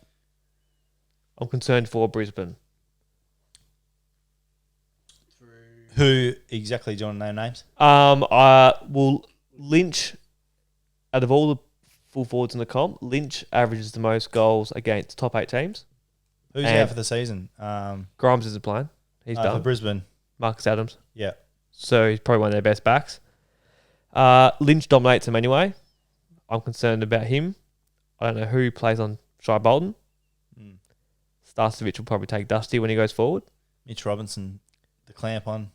I'm concerned for Brisbane. Who exactly do you want to name names? I will Lynch. Out of all the full forwards in the comp, Lynch averages the most goals against top 8 teams. Who's And out for the season? Grimes isn't playing. He's For done. Brisbane. Marcus Adams. Yeah. So he's probably one of their best backs. Lynch dominates him anyway. I'm concerned about him. I don't know who plays on Shai Bolton. Starcevich will probably take Dusty when he goes forward. Mitch Robinson, the clamp on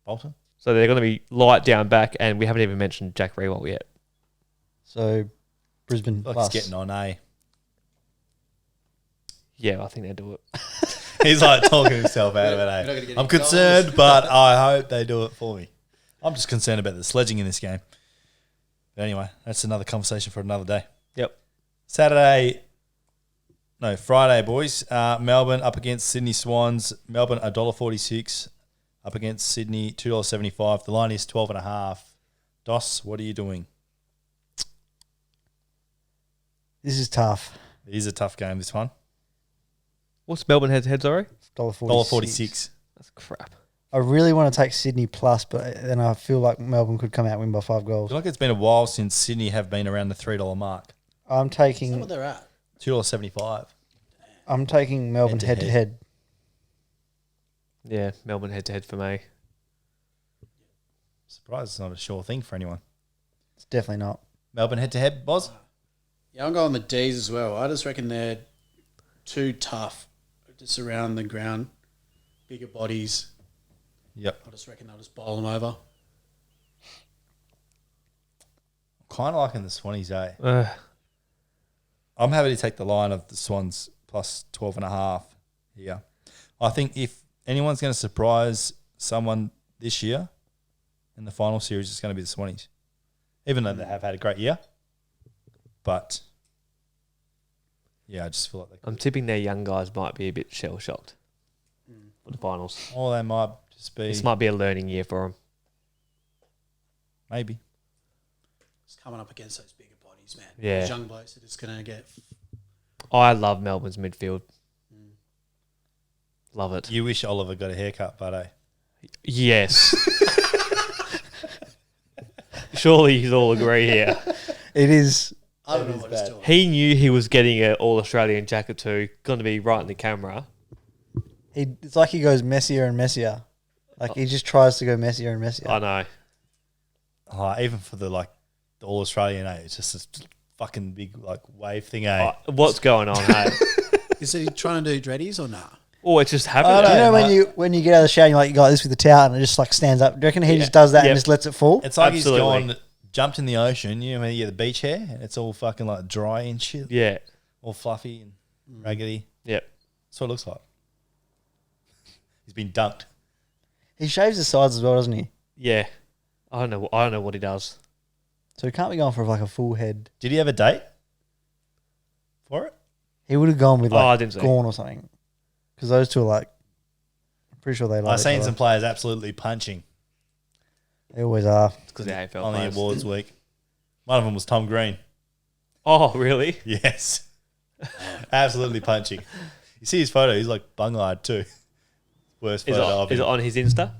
Bolton. So they're going to be light down back, and we haven't even mentioned Jack Rewalt yet. So Brisbane Like plus. he's getting on, eh? Yeah, I think they'll do it. He's like talking himself out of You're not it, gonna eh? get I'm any concerned, goals. but I hope they do it for me. I'm just concerned about the sledging in this game. But anyway, that's another conversation for another day. Yep. Friday, boys. Melbourne up against Sydney Swans. Melbourne $1.46 up against Sydney $2.75. The line is 12.5. Dos, what are you doing? This is tough. It is a tough game, this one. What's Melbourne head-to-head, sorry? $1.46. That's crap. I really want to take Sydney plus, but then I feel like Melbourne could come out and win by 5 I goals. feel like it's been a while since Sydney have been around the $3 mark. I'm Is that what taking they're at? $2.75. Melbourne head to head. Yeah, Melbourne head-to-head for me. Surprised it's not a sure thing for anyone. It's definitely not. Melbourne head to head, Boz? Yeah, I'm going the D's as well. I just reckon they're too tough, just around the ground, bigger bodies. Yep. I just reckon they'll just bowl them over. Kind of liking the Swannies, eh? I'm happy to take the line of the Swans plus 12.5 here. I think if anyone's going to surprise someone this year in the final series, it's going to be the Swannies. Even though they have had a great year. But, yeah, I just feel like they could. I'm tipping their young guys might be a bit shell-shocked for the finals. Or they might just be, This might be a learning year for them. maybe. It's coming up against those bigger bodies, man. Yeah. Those young blokes are just going to get... I love Melbourne's midfield. Love it. You wish Oliver got a haircut, but Yes. Surely you all agree here. It is. I don't know what he's doing. He knew he was getting an All-Australian jacket too. Going to be right in the camera. It's like he goes messier and messier. Like he just tries to go messier and messier. I know. even for the All-Australian, it's just a fucking big wave thing, eh? What's going on, hey? Is he trying to do dreadies or nah? Oh, it's just Do happening. you know mate. when you get out of the shower and you got this with the towel and it just stands up? Do you reckon he just does that Yep. and just lets it fall? It's like Absolutely. he's gone, jumped in the ocean, you know, when you get the beach hair, and it's all fucking dry and shit, Yeah. all fluffy and raggedy. Yep. That's what it looks like. He's been dunked. He shaves his sides as well, doesn't he? Yeah. I don't know what he does. So he can't be going for a full head. Did he have a date for it? He would have gone with I didn't see. Gorn or something. Because those two are I'm pretty sure they like I've each seen other. some players absolutely punching They always are. It's because the AFL on the players. awards week. One of them was Tom Green. Oh, really? Yes. Absolutely punching. You see his photo, he's bung-eyed too. Worst Is photo of it him. on his Insta?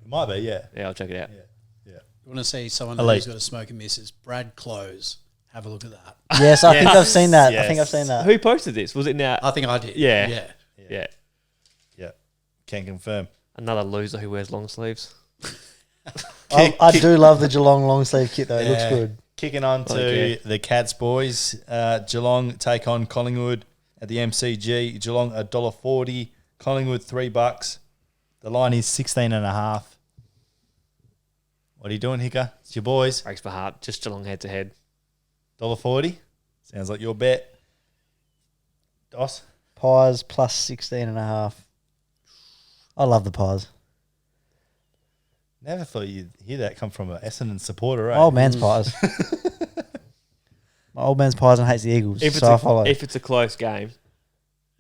It might be, yeah. Yeah, I'll check it out. Yeah. You want to see someone Elite. who's got a smoke and misses? Brad Close. Have a look at that. Yes, I think Yes. I've seen that. I Yes. think I've seen that. Who posted this? Was it now? I think I did. Yeah. Yeah. Yeah. Yeah. Can confirm. Another loser who wears long sleeves. I do love the Geelong long sleeve kit though. It looks Yeah. good. Kicking on to Okay. the Cats boys. Geelong take on Collingwood at the MCG. Geelong $1.40. Collingwood $3. The line is 16.5. What are you doing, Hicker? It's your boys. Breaks my heart. Just Geelong head to head. $1.40. Sounds like your bet. Dos. Pies plus 16.5. I love the pies. Never thought you'd hear that come from an Essendon supporter, right? My old man's pies. My old man's pies and hates the Eagles. If so I follow. it's a close game,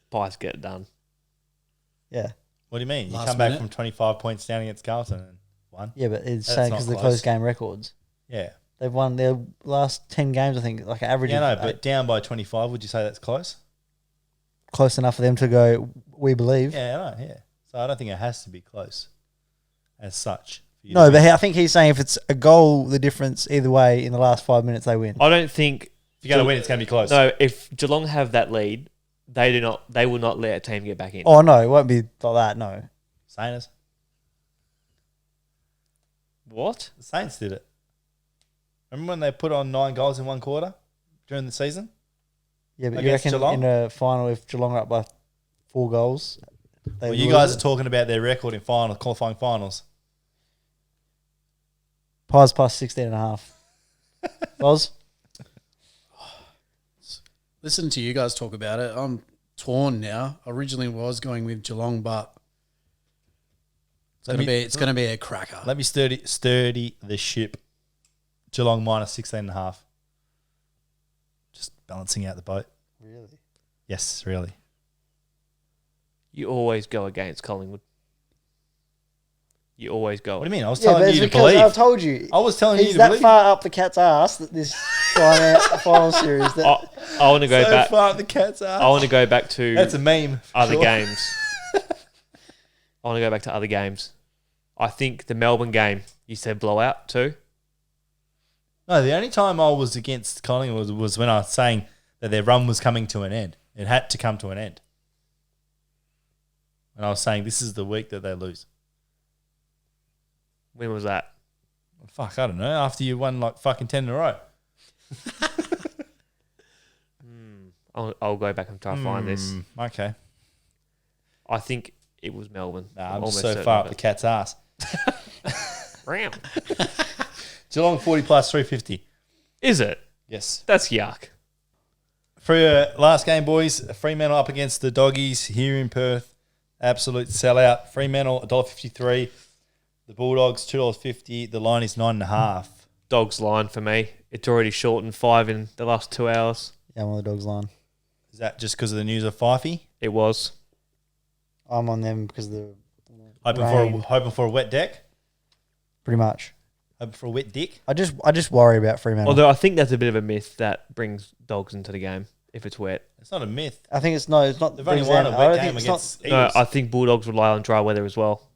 Pies get it done. Yeah. What do you mean? You Last come back minute. from 25 points down against Carlton and won. Yeah, but it's That's saying not because of the close. close game records. Yeah. They've won their last 10 games, I think, like an average Yeah, of no, but down by 25, would you say that's close? close enough for them to go, we believe. Yeah, I know, yeah. So I don't think it has to be close as such. for you No, to but win. I think he's saying if it's a goal, the difference either way in the last 5 minutes, they win. I don't think If you're going to win, it's going to be close. No, if Geelong have that lead, they will not let a team get back in. Oh, no, it won't be like that, no. Saints. What? The Saints did it. Remember when they put on 9 goals in one quarter during the season? Yeah, but you Against reckon Geelong? in a final, if Geelong are up by 4 goals, they Well, you lose guys it? are talking about their record in qualifying finals. Pies plus 16.5. Boz? Listen to you guys talk about it. I'm torn now. Originally was going with Geelong, but it's going to be a cracker. Let me sturdy the ship. Geelong minus 16.5. Just balancing out the boat. Really? Yes, really. You always go against Collingwood. You always go. What do you mean? I was Yeah, but telling it's you to because believe. I've told you. I was telling you He's to that believe. far up the cat's ass that this final series that I want to go so back. far up the cat's ass. I want to go back to That's a meme. for other sure. games. I want to go back to other games. I think the Melbourne game, you said blowout too. No, the only time I was against Collingwood was when I was saying that their run was coming to an end. It had to come to an end. And I was saying this is the week that they lose. When was that? Fuck, I don't know. After you won like fucking 10 in a row. I'll go back and try to find this. Okay. I think it was Melbourne. Nah, I'm almost just so certain far of up the it. cat's ass. Ram. Geelong 40 plus 350. Is it? Yes. That's yuck. For your last game, boys, Fremantle up against the Doggies here in Perth. Absolute sellout. Fremantle $1.53. The Bulldogs $2.50. The line is 9.5. Dogs line for me. It's already shortened 5 in the last 2 hours. yeah, I'm on the Dogs line. Is that just because of the news of Fifey? It was. I'm on them because of the Hoping rain, for a wet deck? pretty much. Hoping for a wet dick? I just worry about Fremantle. Although I think that's a bit of a myth that brings dogs into the game if it's wet. It's not a myth. I think it's not. They've only brings won a down- I wet don't game think it's not- against No, Eagles. I think Bulldogs rely on dry weather as well.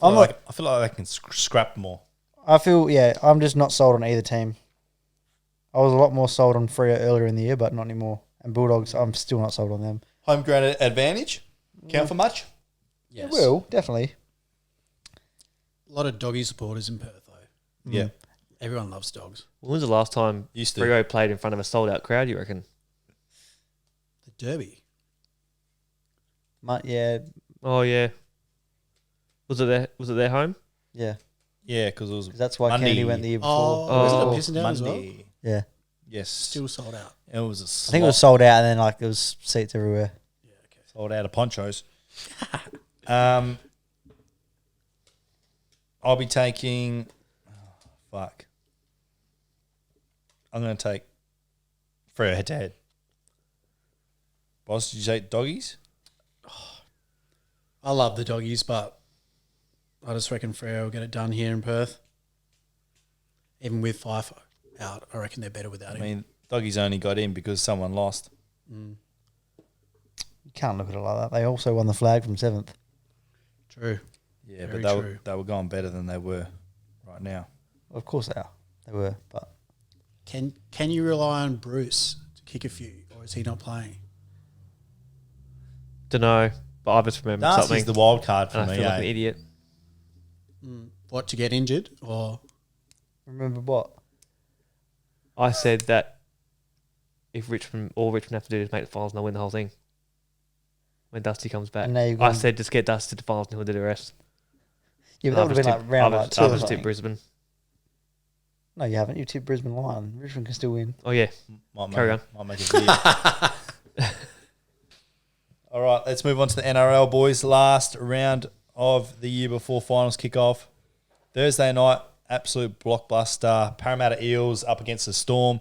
I'm I feel like they can scrap more. I feel I'm just not sold on either team. I was a lot more sold on Freo earlier in the year, but not anymore. And Bulldogs, I'm still not sold on them. Home ground advantage? Count for much? Yes. It will definitely. A lot of doggy supporters in Perth, though. Yeah. Everyone loves dogs. When was the last time Used to. Freo played in front of a sold out crowd, you reckon? The Derby. Yeah, Oh yeah. Was it their home? yeah. Yeah, because it was 'Cause that's why Monday. Kennedy went the year before. Oh, was it Oh, a pissing down as well? Monday. Yeah, Yes. Still sold out. It was a I think it was sold out, and then like there was seats everywhere. Yeah, okay. sold out of ponchos. I'll be taking. Fuck. I'm going to take Freo head to head. Boss, did you take doggies? I love the doggies, but I just reckon Freo will get it done here in Perth. Even with FIFO out, I reckon they're better without I him. mean, doggies only got in because someone lost. You can't look at it like that. They also won the flag from 7th. True. Yeah, Very but true. they were going better than they were right now. Of course they are. They were, but Can you rely on Bruce to kick a few, or is he not playing? Don't know, but I just remembered Darcy's something, the wild card for and I me. feel like eh? an idiot. What, to get injured? Or remember what? I said that if all Richmond have to do is make the finals and they'll win the whole thing. When Dusty comes back, And now you've I gone- said just get Dusty to the finals and he'll do the rest. Yeah, but that would have been like round like 2 I or just something. tipped Brisbane. No, you haven't. You tipped Brisbane line. Richmond can still win. Oh yeah, Might Carry make a video. All right, let's move on to the NRL, boys. Last round of the year before finals kick off. Thursday night, absolute blockbuster. Parramatta Eels up against the Storm.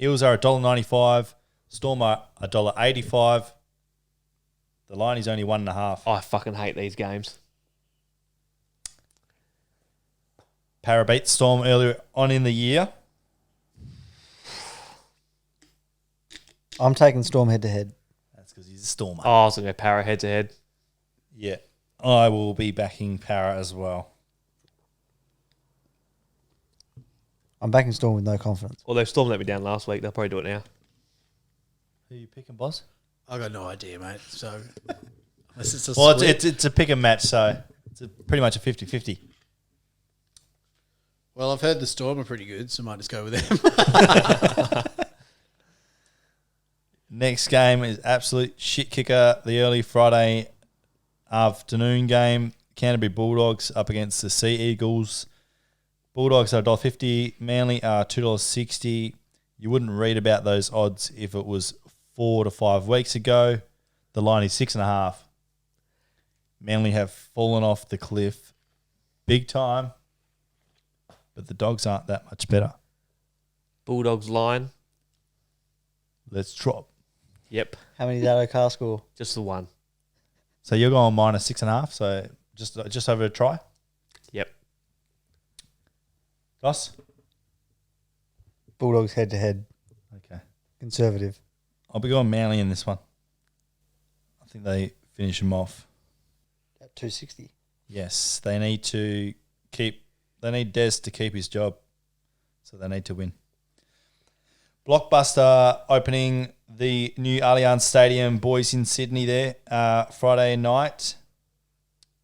Eels are $1.95. Storm are $1.85. The line is only 1.5. I fucking hate these games. Para beat Storm earlier on in the year. I'm taking Storm head to head. That's because he's a Stormer. Oh, I was going to go Para head to head. Yeah. I will be backing Para as well. I'm backing Storm with no confidence. Although Storm let me down last week. They'll probably do it now. Who are you picking, boss? I got no idea, mate. So, unless it's a Well, split. it's a pick and match, so it's pretty much a 50-50. Well, I've heard the Storm are pretty good, so I might just go with them. Next game is absolute shit kicker. The early Friday afternoon game. Canterbury Bulldogs up against the Sea Eagles. Bulldogs are $1.50. Manly are $2.60. You wouldn't read about those odds if it was 4 to 5 weeks ago. The line is 6.5. Manly have fallen off the cliff big time, but the Dogs aren't that much better. Bulldogs line. Let's drop. Yep. How many did O'Carr score? Just the one. So you're going minus 6.5, so just over a try. Yep. Goss? Bulldogs head to head. Okay. Conservative. I'll be going Manly in this one. I think they finish them off. At 260. Yes, they need Des to keep his job, so they need to win. Blockbuster opening the new Allianz Stadium, boys in Sydney there, Friday night.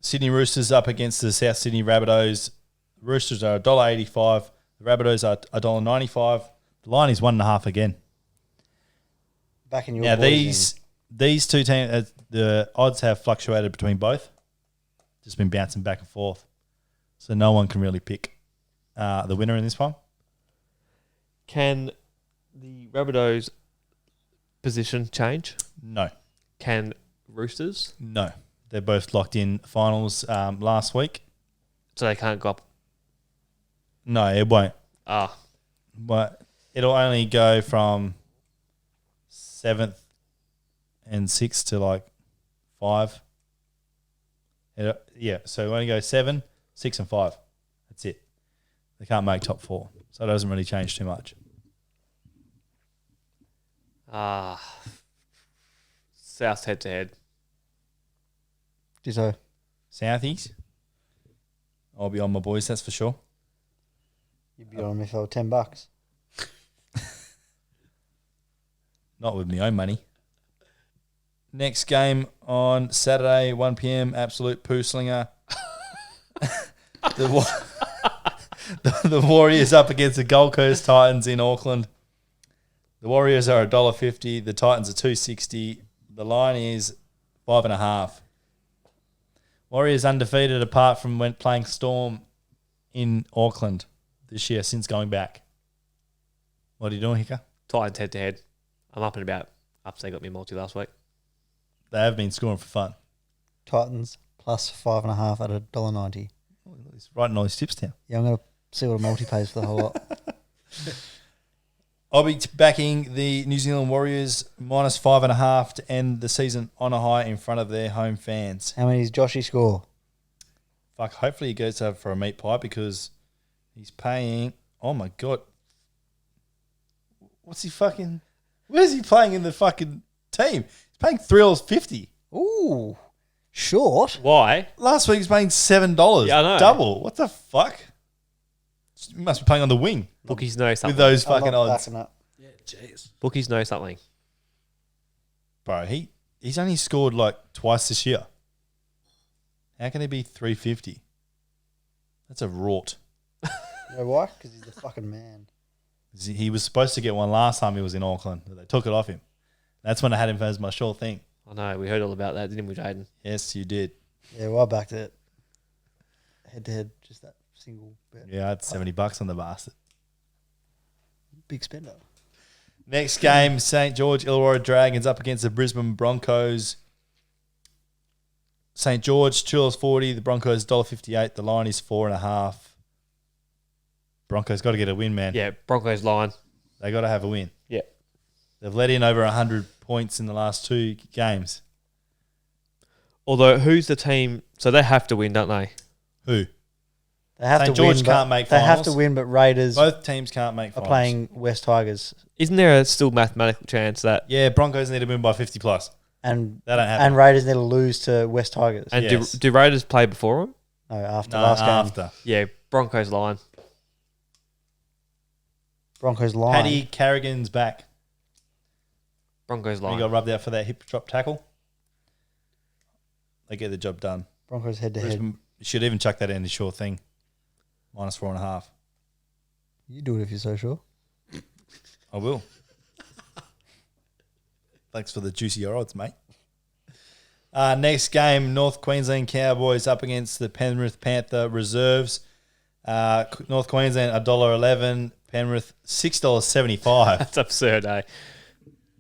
Sydney Roosters up against the South Sydney Rabbitohs. The Roosters are $1.85. The Rabbitohs are $1.95. The line is 1.5 again. Back in your Now, boys these two teams, the odds have fluctuated between both. Just been bouncing back and forth. So no one can really pick the winner in this one. Can the Rabbitohs position change? No. Can Roosters? No. They're both locked in finals last week. So they can't go up. No, it won't. Ah, But it'll only go from 7th and 6th to like 5. So we only go 7, 6 and 5. That's it. They can't make top 4. So it doesn't really change too much. South head to head. Ditto. Southies. I'll be on my boys, that's for sure. You'd be on me for $10. Not with my own money. Next game on Saturday, 1 p.m, absolute poo slinger. The Warriors up against the Gold Coast Titans in Auckland. The Warriors are $1.50. The Titans are $2.60. The line is 5.5. Warriors undefeated apart from when playing Storm in Auckland this year since going back. What are you doing, Hicker? Titans head to head. I'm up and about. Ups, they got me multi last week. They have been scoring for fun. Titans plus 5.5 at $1.90. He's writing all his tips down. Yeah, I'm going to see what a multi pays for the whole lot. I'll be backing the New Zealand Warriors minus 5.5 to end the season on a high in front of their home fans. How many does Joshy score? Fuck, hopefully he goes over for a meat pie because he's paying, oh my God. Where's he playing in the fucking team? He's paying $3.50. Ooh, short. Why? Last week he was paying $7. Yeah, I know. Double. What the fuck? He must be playing on the wing Bookies know something. with those I'm fucking not odds. backing up. Yeah, jeez. Bookies know something. Bro, he's only scored like twice this year. How can he be $3.50? That's a rort. You know why? Because he's the fucking man. He was supposed to get one last time he was in Auckland, but they took it off him. That's when I had him as my sure thing. I know. We heard all about that, didn't we, Jaden? Yes, you did. Yeah, well, I backed it. Head to head, just that single bet. Yeah, I had $70 on the bastard. Big spender. Next game, St. George Illawarra Dragons up against the Brisbane Broncos. St. George, $2.40. The Broncos, $1.58. The line is 4.5. Broncos got to get a win, man. Yeah, Broncos line. They got to have a win. Yeah. They've let in over 100 points in the last 2 games. Although, who's the team? So they have to win, don't they? Who? They have St. to George win. can't but make They have to finals. win, but Raiders Both teams can't make are finals. playing West Tigers, Isn't there a still mathematical chance that? Yeah, Broncos need to win by 50 plus. and That don't happen. and Raiders need to lose to West Tigers. And Yes. do Raiders play before them? No, after No, last game, after. Yeah, Broncos line. Broncos line. Paddy Carrigan's back. Broncos He line. got rubbed out for that hip drop tackle. They get the job done. Broncos head to head. Brisbane should even chuck that in a sure thing. -4.5. You do it if you're so sure. I will. Thanks for the juicy odds, mate. Next game, North Queensland Cowboys up against the Penrith Panther Reserves. North Queensland $1.11, Penrith $6.75. That's absurd, eh?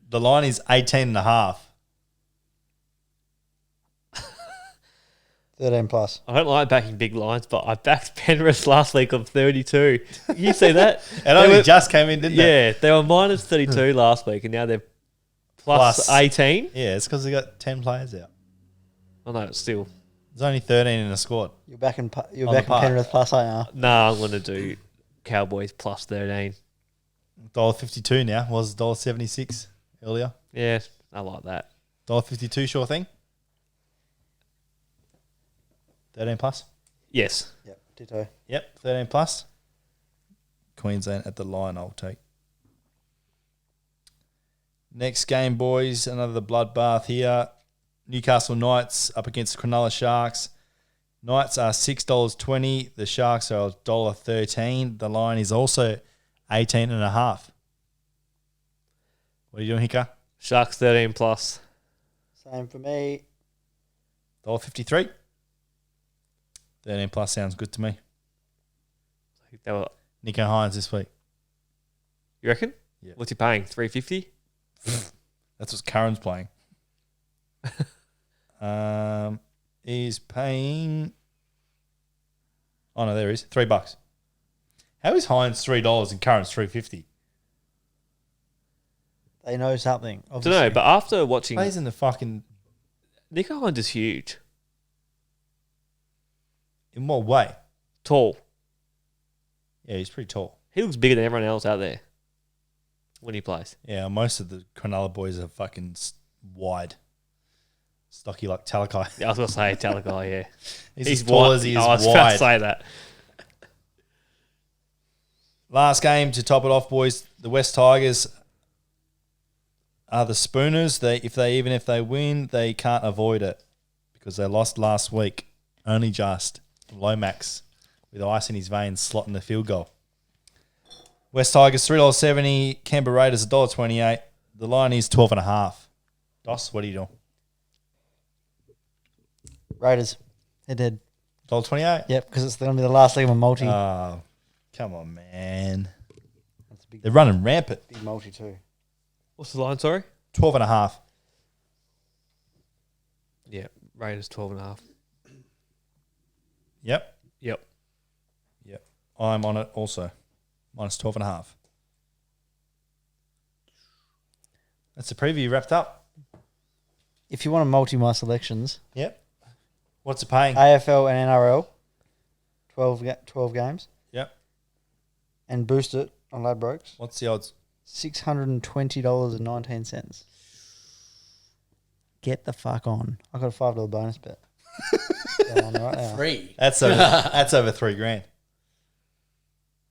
The line is 18.5. 13 plus. I don't like backing big lines, but I backed Penrith last week on 32. You see that? It They only were- just came in, didn't it? Yeah, they were minus 32 last week, and now they're plus Plus. 18. Yeah, it's because they got 10 players out. Oh no, it's still. There's only 13 in the squad. You're backing On the park. Penrith plus, aren't you? No, I'm going to do Cowboys plus 13. $1.52 now. Was $1.76 earlier. Yeah, I like that. $1.52, sure thing. 13 plus. Yes. Yep, ditto. Yep, 13 plus. Queensland at the line, I'll take. Next game, boys. Another bloodbath here. Newcastle Knights up against Cronulla Sharks. Knights are $6.20. The Sharks are $1.13. The line is also 18.5. What are you doing, Hicker? Sharks 13 plus. Same for me. $1.53. 13 plus sounds good to me. I think they were, Nico Hines this week. you reckon? Yeah. What's he paying? 350? That's what Curran's playing. He's paying. Oh no, there he is. $3. How is Hines $3 and Curran's $3.50? They know something. I don't know, but after watching, Plays in the fucking. Nico Hines is huge. In what way? Tall. Yeah, he's pretty tall. He looks bigger than everyone else out there when he plays. Yeah, most of the Cronulla boys are fucking wide, stocky like Talakai. Yeah, I was going to say Talakai, yeah. He's as tall wide. as he is I was about to wide. say that. Last game to top it off, boys. The West Tigers are the Spooners. If they win, they can't avoid it because they lost last week. Only just Lomax with ice in his veins, slotting the field goal. West Tigers $3.70. Canberra Raiders $1.28. The line is 12.5. Dos, what are you doing? Raiders. Head to head. $1.28. Yep, because it's going to be the last leg of a multi. Oh, come on, man. That's a big, They're running rampant. big multi too. What's the line, sorry? 12.5. Yeah, Raiders 12.5. Yep. Yep. I'm on it also. Minus 12.5. That's the preview wrapped up. If you want to multi my selections, Yep. What's it paying? AFL and NRL, 12 games, Yep. and boost it on Ladbrokes, What's the odds? $620.19. Get the fuck on. I got a $5 bonus bet. Going on right now. Free. That's over $3,000.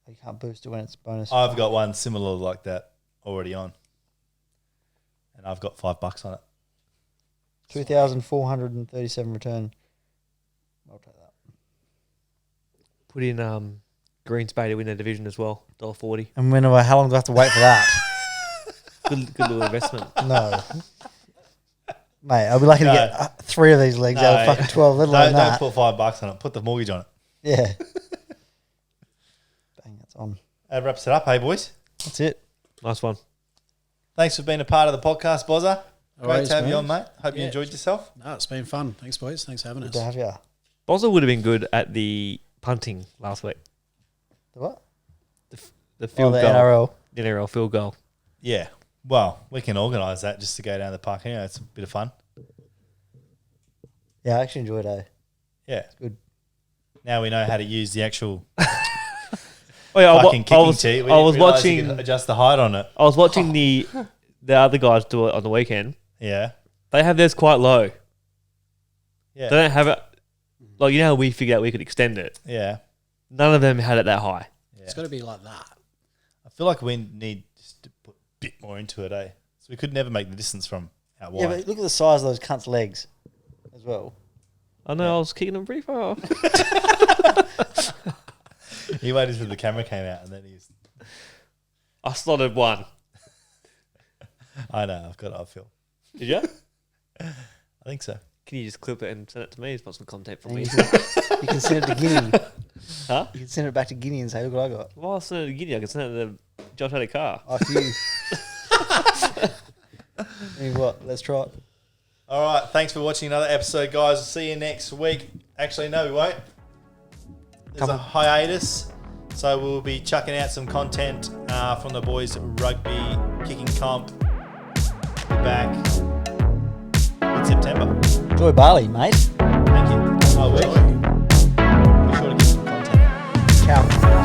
You can't boost it when it's bonus. I've got one similar like that already on. And I've got $5 on it. 2,437 return. I'll take that. Put in Greens Bay to win their division as well. $1.40. And how long do I have to wait for that? Good little investment. No. Mate, I'll be lucky to No. get 3 of these legs out of fucking 12, let alone Don't that. put $5 on it. Put the mortgage on it. Yeah. Bang, that's on. That wraps it up, hey boys. That's it. Nice one. Thanks for being a part of the podcast, Bozza. Great Always, to have you mate. on, mate. Hope you Yeah. enjoyed yourself. No, it's been fun. Thanks, boys. Thanks for having Good us. to have you. Bozza would have been good at the punting last week. The what? The field the goal. NRL. The NRL field goal. Yeah. Well, we can organise that just to go down the park anyway. It's a bit of fun. Yeah, I actually enjoyed it. Yeah. good. Now we know how to use the actual Oh yeah, fucking kicking tee. We I was didn't realise you watching. could adjust the height on it. I was watching the other guys do it on the weekend. Yeah. They have theirs quite low. Yeah. They don't have it like you know how we figured out we could extend it. Yeah. None of them had it that high. It's got to be like that. I feel like we need just to put a bit more into it, eh? So we could never make the distance from out wide. Yeah, but look at the size of those cunts' legs as well. I know I was kicking them pretty far. He waited until the camera came out and then he's... I slotted one. I know, I've got it, I feel. Did you? I think so. Can you just clip it and send it to me? It's got some content from And me. you can send it to Guinea. Huh? You can send it back to Guinea and say, look what I got. Well, I'll send it to Giddy. I can send it to Josh had a car. After you. I mean, what? Let's try it. All right, thanks for watching another episode, guys. See you next week. Actually, no, we won't. There's a hiatus, so we'll be chucking out some content from the boys' rugby kicking comp. Be back in September. Enjoy Bali, mate. Thank you. I will. Be sure to get some content out. Ciao.